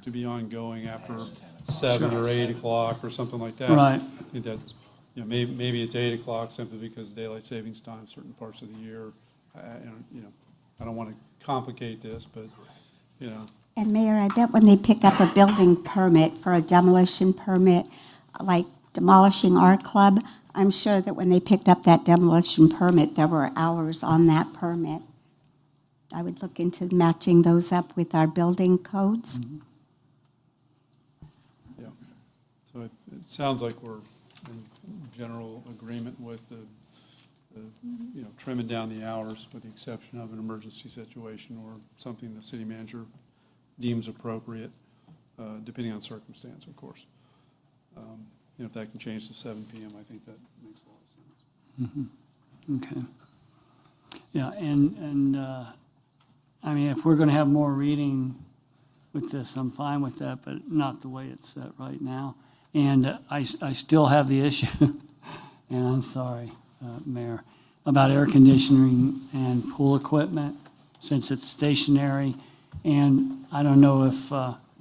to be ongoing after 7 or 8 o'clock or something like that. Right. I think that's, you know, maybe it's 8 o'clock simply because of daylight savings time, certain parts of the year. You know, I don't want to complicate this, but, you know, And Mayor, I bet when they pick up a building permit for a demolition permit, like demolishing our club, I'm sure that when they picked up that demolition permit, there were hours on that permit. I would look into matching those up with our building codes. yeah. So it sounds like we're in general agreement with the, you know, trimming down the hours with the exception of an emergency situation or something the city manager deems appropriate, depending on circumstance, of course. You know, if that can change to 7 p.m., I think that makes a lot of sense. Okay. Yeah, and I mean, if we're going to have more reading with this, I'm fine with that, but not the way it's set right now. And I still have the issue, and I'm sorry, Mayor, about air conditioning and pool equipment, since it's stationary. And I don't know if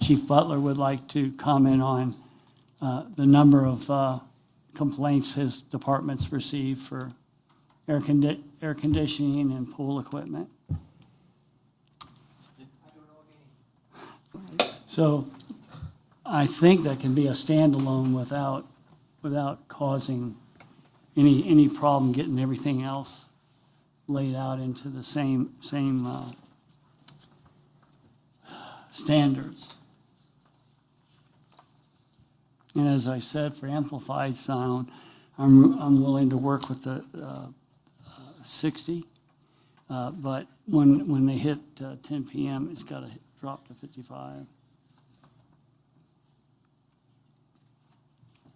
Chief Butler would like to comment on the number of complaints his department's received for air conditioning and pool equipment. So I think that can be a standalone without causing any problem getting everything else laid out into the same standards. And as I said, for amplified sound, I'm willing to work with the 60, but when they hit 10 p.m., it's got to drop to 55.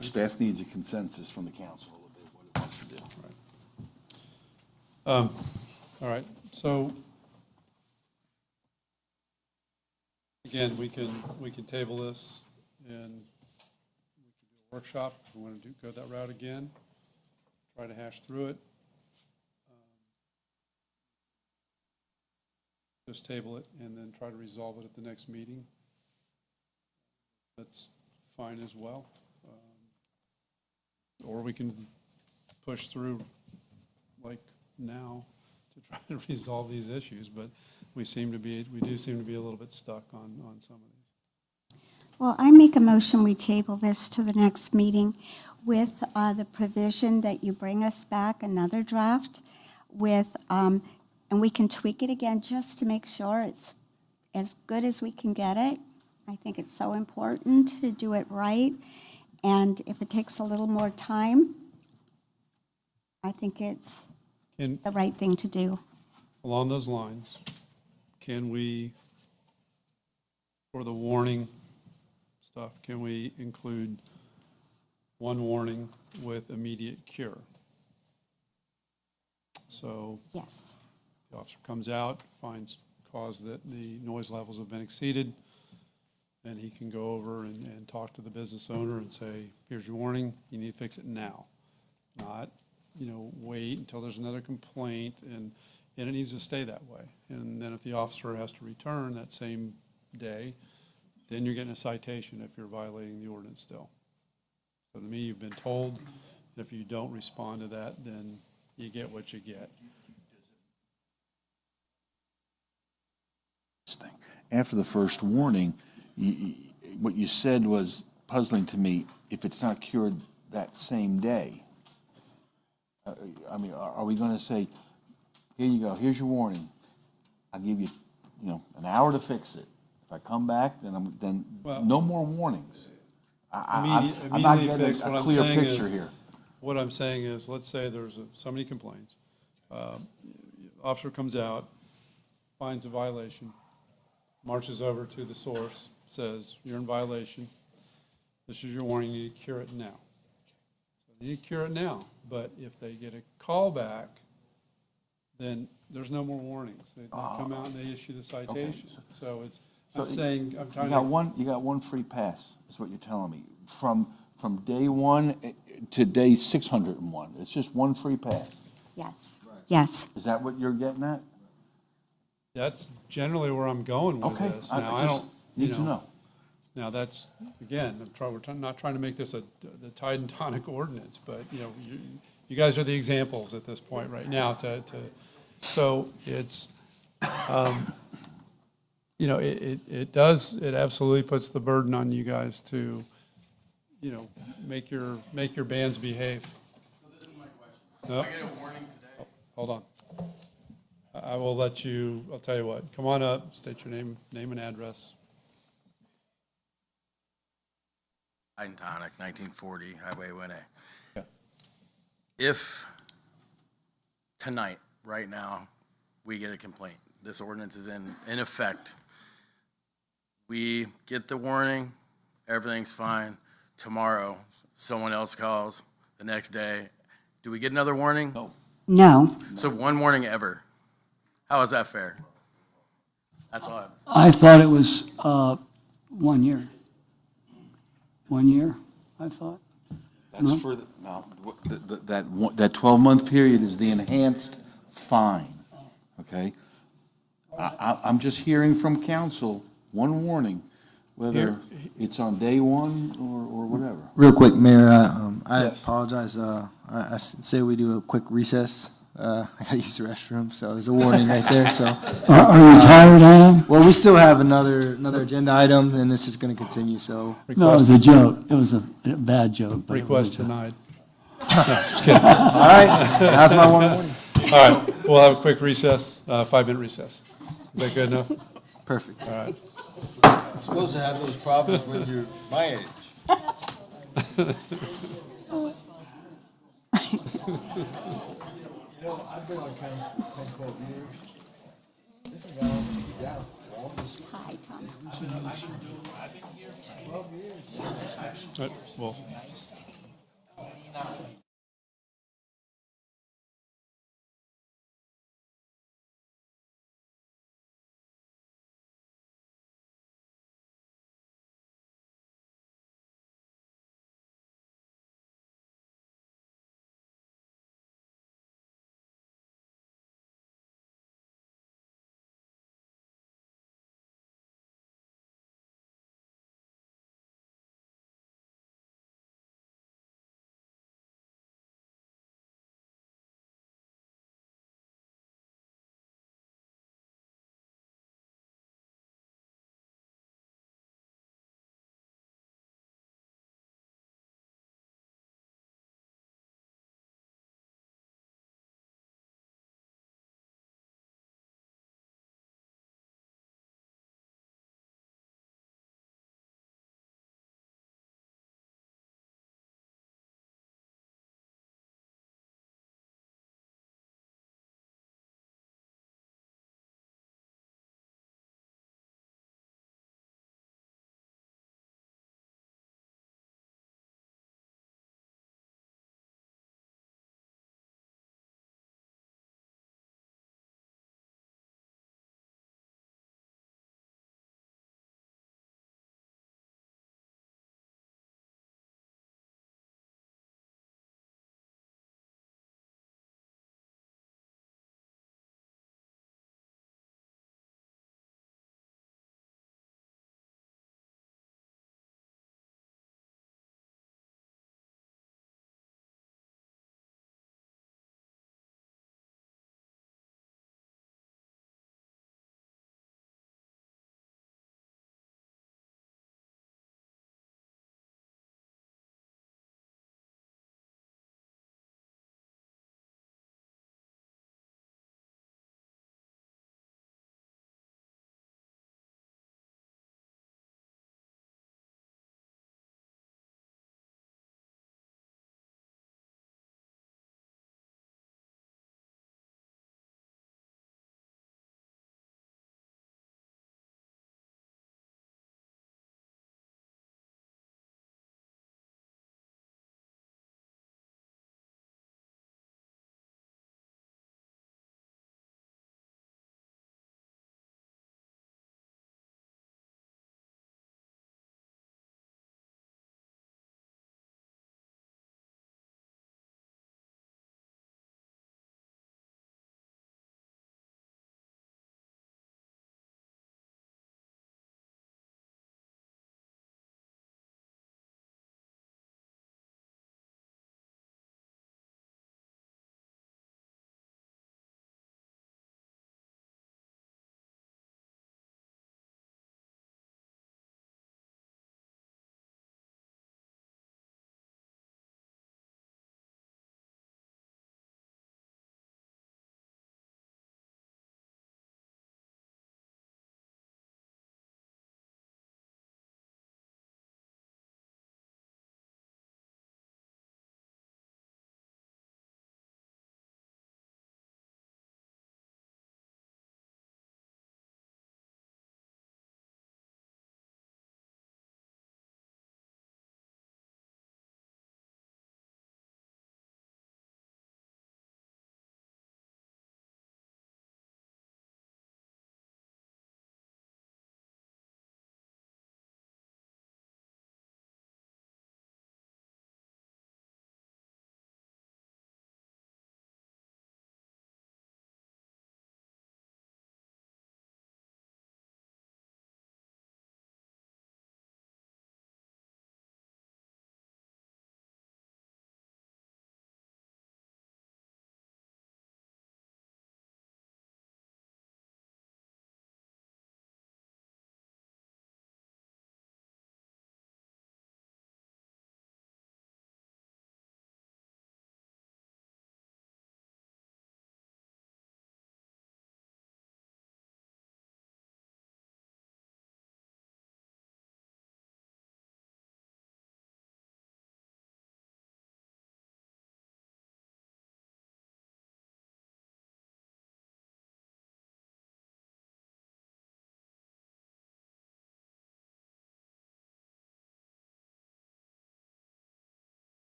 Staff needs a consensus from the council of what it wants to do. All right, so again, we can table this and we can do a workshop if we want to go that route again, try to hash through it. Just table it and then try to resolve it at the next meeting. That's fine as well. Or we can push through like now to try to resolve these issues, but we do seem to be a little bit stuck on some of these. Well, I make a motion, we table this to the next meeting with the provision that you bring us back another draft with, and we can tweak it again just to make sure it's as good as we can get it. I think it's so important to do it right. And if it takes a little more time, I think it's the right thing to do. Along those lines, can we, for the warning stuff, can we include one warning with immediate cure? So yes, the officer comes out, finds cause that the noise levels have been exceeded, then he can go over and talk to the business owner and say, here's your warning, you need to fix it now. Not wait until there's another complaint, and it needs to stay that way. And then if the officer has to return that same day, then you're getting a citation if you're violating the ordinance still. So to me, you've been told, if you don't respond to that, then you get what you get. Thing. After the first warning, what you said was puzzling to me. If it's not cured that same day, I mean, are we going to say, here you go, here's your warning. I'll give you, an hour to fix it. If I come back, then no more warnings. I'm not getting a clear picture here. What I'm saying is, let's say there's somebody complains. Officer comes out, finds a violation, marches over to the source, says, you're in violation. This is your warning, you need to cure it now. So they need to cure it now. But if they get a call back, then there's no more warnings. They come out and they issue the citation. Okay. So it's, I'm saying, I'm trying You got one free pass, is what you're telling me. From day one to day 601, it's just one free pass. Yes. Yes. Is that what you're getting at? That's generally where I'm going with Okay, this. I Now, I just don't, need to know. Now, that's, again, we're not trying to make this the Tide and Tonic ordinance, but, you guys are the examples at this point right now so it's, it absolutely puts the burden on you guys to, make your bands behave. So this is my question. No? I get a warning today. Hold on. I will let you, I'll tell you what, come on up, state your name and address. Tide and Tonic, 1940, Highway 1A. Yeah. If tonight, right now, we get a complaint, this ordinance is in effect, we get the warning, everything's fine, tomorrow, someone else calls, the next day, do we get another warning? No. No. So one warning ever. How is that fair? That's all I thought it was 1 year. 1 year, I thought. That's No? for, that 12-month period is the enhanced fine, okay? I'm just hearing from council, one warning, whether it's on day one or whatever. Real quick, Mayor, I Yes. apologize. I say we do a quick recess. I gotta use the restroom, so there's a warning right there, so. Are you tired, Adam? Well, we still have another agenda item, and this is gonna continue, so. No, it was a joke. It was a bad joke. But it was a Request joke. denied. No, just kidding. All right, that's my one warning. All right, we'll have a quick recess, 5-minute recess. Is that good enough? Perfect. All right. You're supposed to have those problems when you're my age. I've been on council 12 years. This is going to be down. Hi, Tom. All right, well.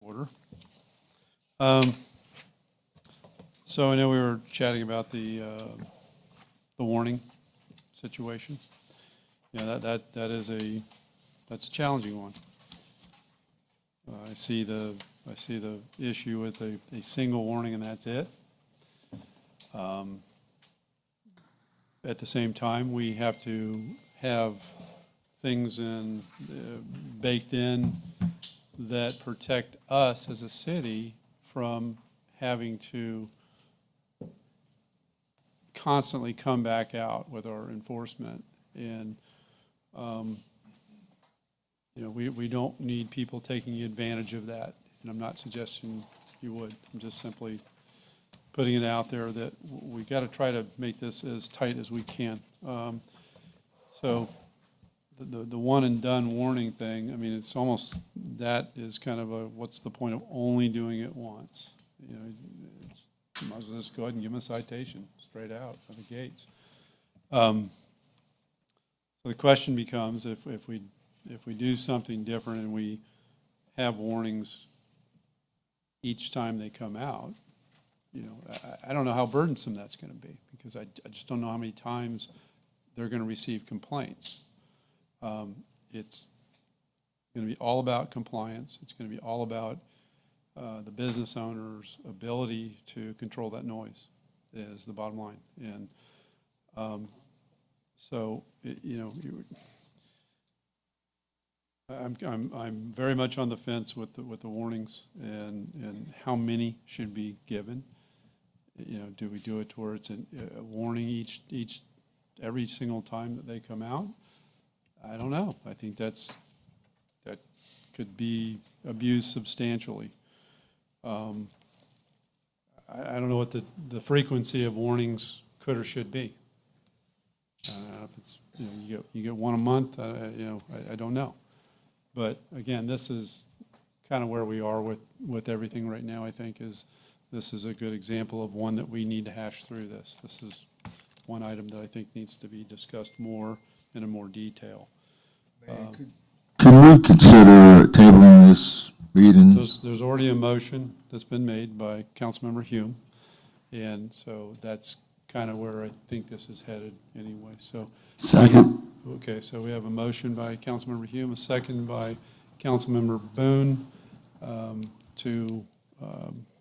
Order. So I know we were chatting about the warning situation. Yeah, that's a challenging one. I see the issue with a single warning and that's it. At the same time, we have to have things baked in that protect us as a city from having to constantly come back out with our enforcement. And, we don't need people taking advantage of that. And I'm not suggesting you would. I'm just simply putting it out there that we got to try to make this as tight as we can. So the one and done warning thing, I mean, it's almost, that is kind of what's the point of only doing it once? You might as well just go ahead and give them a citation straight out of the gates. So the question becomes, if we do something different and we have warnings each time they come out, I don't know how burdensome that's going to be, because I just don't know how many times they're going to receive complaints. It's going to be all about compliance. It's going to be all about the business owner's ability to control that noise is the bottom line. And I'm very much on the fence with the warnings and how many should be given. Do we do it to where it's a warning every single time that they come out? I don't know. I think that could be abused substantially. I don't know what the frequency of warnings could or should be. If it's, you get one a month, I don't know. But again, this is kind of where we are with everything right now. I think this is a good example of one that we need to hash through this. This is one item that I think needs to be discussed more in more detail. Can we consider tabling this meeting? There's already a motion that's been made by Councilmember Hume, and so that's kind of where I think this is headed anyway. So Second. Okay, so we have a motion by Councilmember Hume, a second by Councilmember Boone.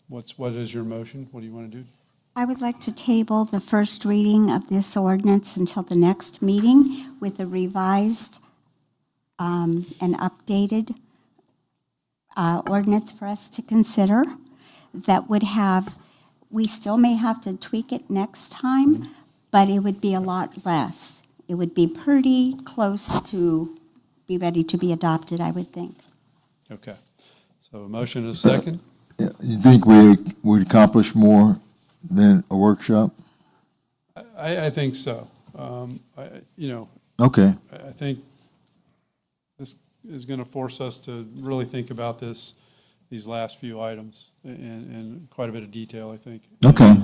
What is your motion? What do you want to do? I would like to table the first reading of this ordinance until the next meeting with a revised and updated ordinance for us to consider that would have, we still may have to tweak it next time, but it would be a lot less. It would be pretty close to be ready to be adopted, I would think. Okay, so a motion and a second. You think we would accomplish more than a workshop? I think so. Okay. I think this is going to force us to really think about these last few items in quite a bit of detail, I think. Okay.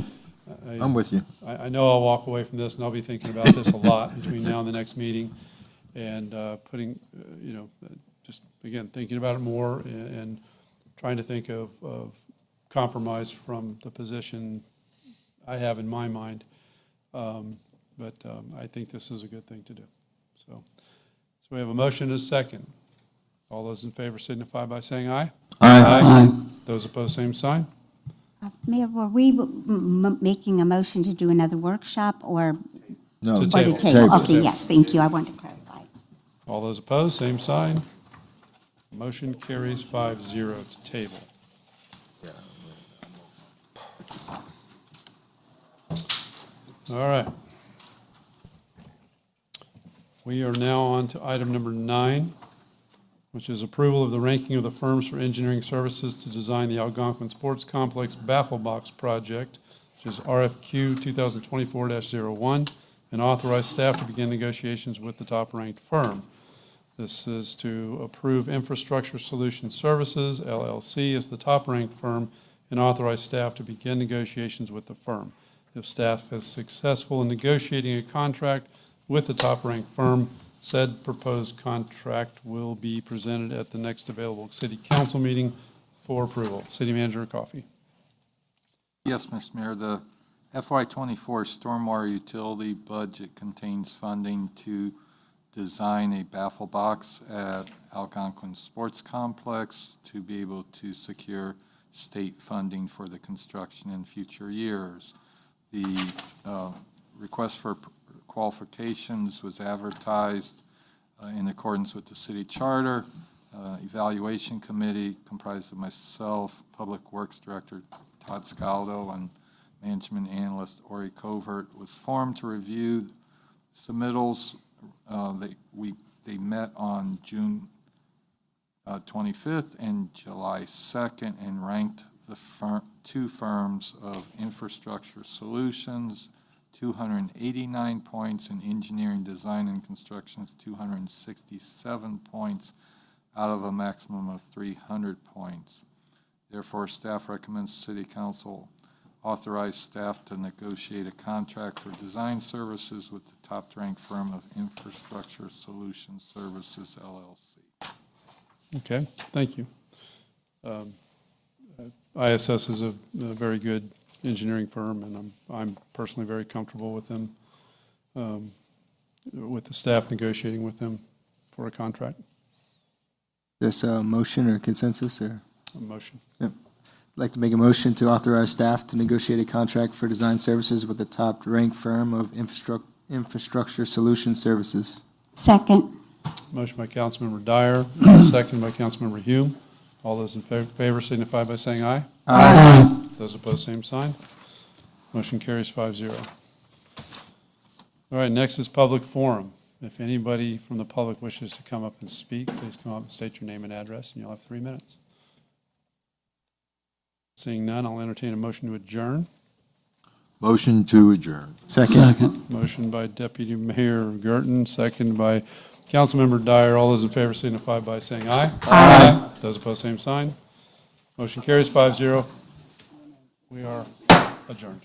I'm with you. I know I'll walk away from this and I'll be thinking about this a lot between now and the next meeting, and putting, just again, thinking about it more and trying to think of compromise from the position I have in my mind. But I think this is a good thing to do. So we have a motion and a second. All those in favor signify by saying aye. Aye. Those opposed, same sign. Mayor, were we making a motion to do another workshop or? No. Or to table. table? Okay, yes, thank you. I wanted to clarify. All those opposed, same sign. Motion carries 5-0 to table. All right. We are now on to item number 9, which is approval of the ranking of the firms for engineering services to design the Algonquin Sports Complex Baffle Box project, which is RFQ 2024-01, and authorize staff to begin negotiations with the top-ranked firm. This is to approve Infrastructure Solution Services, LLC, as the top-ranked firm, and authorize staff to begin negotiations with the firm. If staff is successful in negotiating a contract with the top-ranked firm, said proposed contract will be presented at the next available city council meeting for approval. City Manager Coffey. Yes, Mr. Mayor, the FY24 stormwater utility budget contains funding to design a baffle box at Algonquin Sports Complex to be able to secure state funding for the construction in future years. The request for qualifications was advertised in accordance with the city charter. Evaluation committee comprised of myself, Public Works Director Todd Scaldo, and management analyst Ori Covert was formed to review submittals. They met on June 25th and July 2nd and ranked the two firms of Infrastructure Solutions, 289 points, and Engineering Design and Construction's 267 points out of a maximum of 300 points. Therefore, staff recommends City Council authorize staff to negotiate a contract for design services with the top-ranked firm of Infrastructure Solutions Services, LLC. Okay, thank you. ISS is a very good engineering firm, and I'm personally very comfortable with them, with the staff negotiating with them for a contract. This a motion or consensus or? A motion. Yep. I'd like to make a motion to authorize staff to negotiate a contract for design services with the top-ranked firm of Infrastructure Solution Services. Second. Motion by Councilmember Dyer, second by Councilmember Hume. All those in favor signify by saying aye. Aye. Those opposed, same sign. Motion carries 5-0. All right, next is public forum. If anybody from the public wishes to come up and speak, please come up and state your name and address, and you'll have 3 minutes. Seeing none, I'll entertain a motion to adjourn. Motion to adjourn. Second. Motion by Deputy Mayor Gerton, second by Councilmember Dyer. All those in favor signify by saying aye. Aye. Those opposed, same sign. Motion carries 5-0. We are adjourned.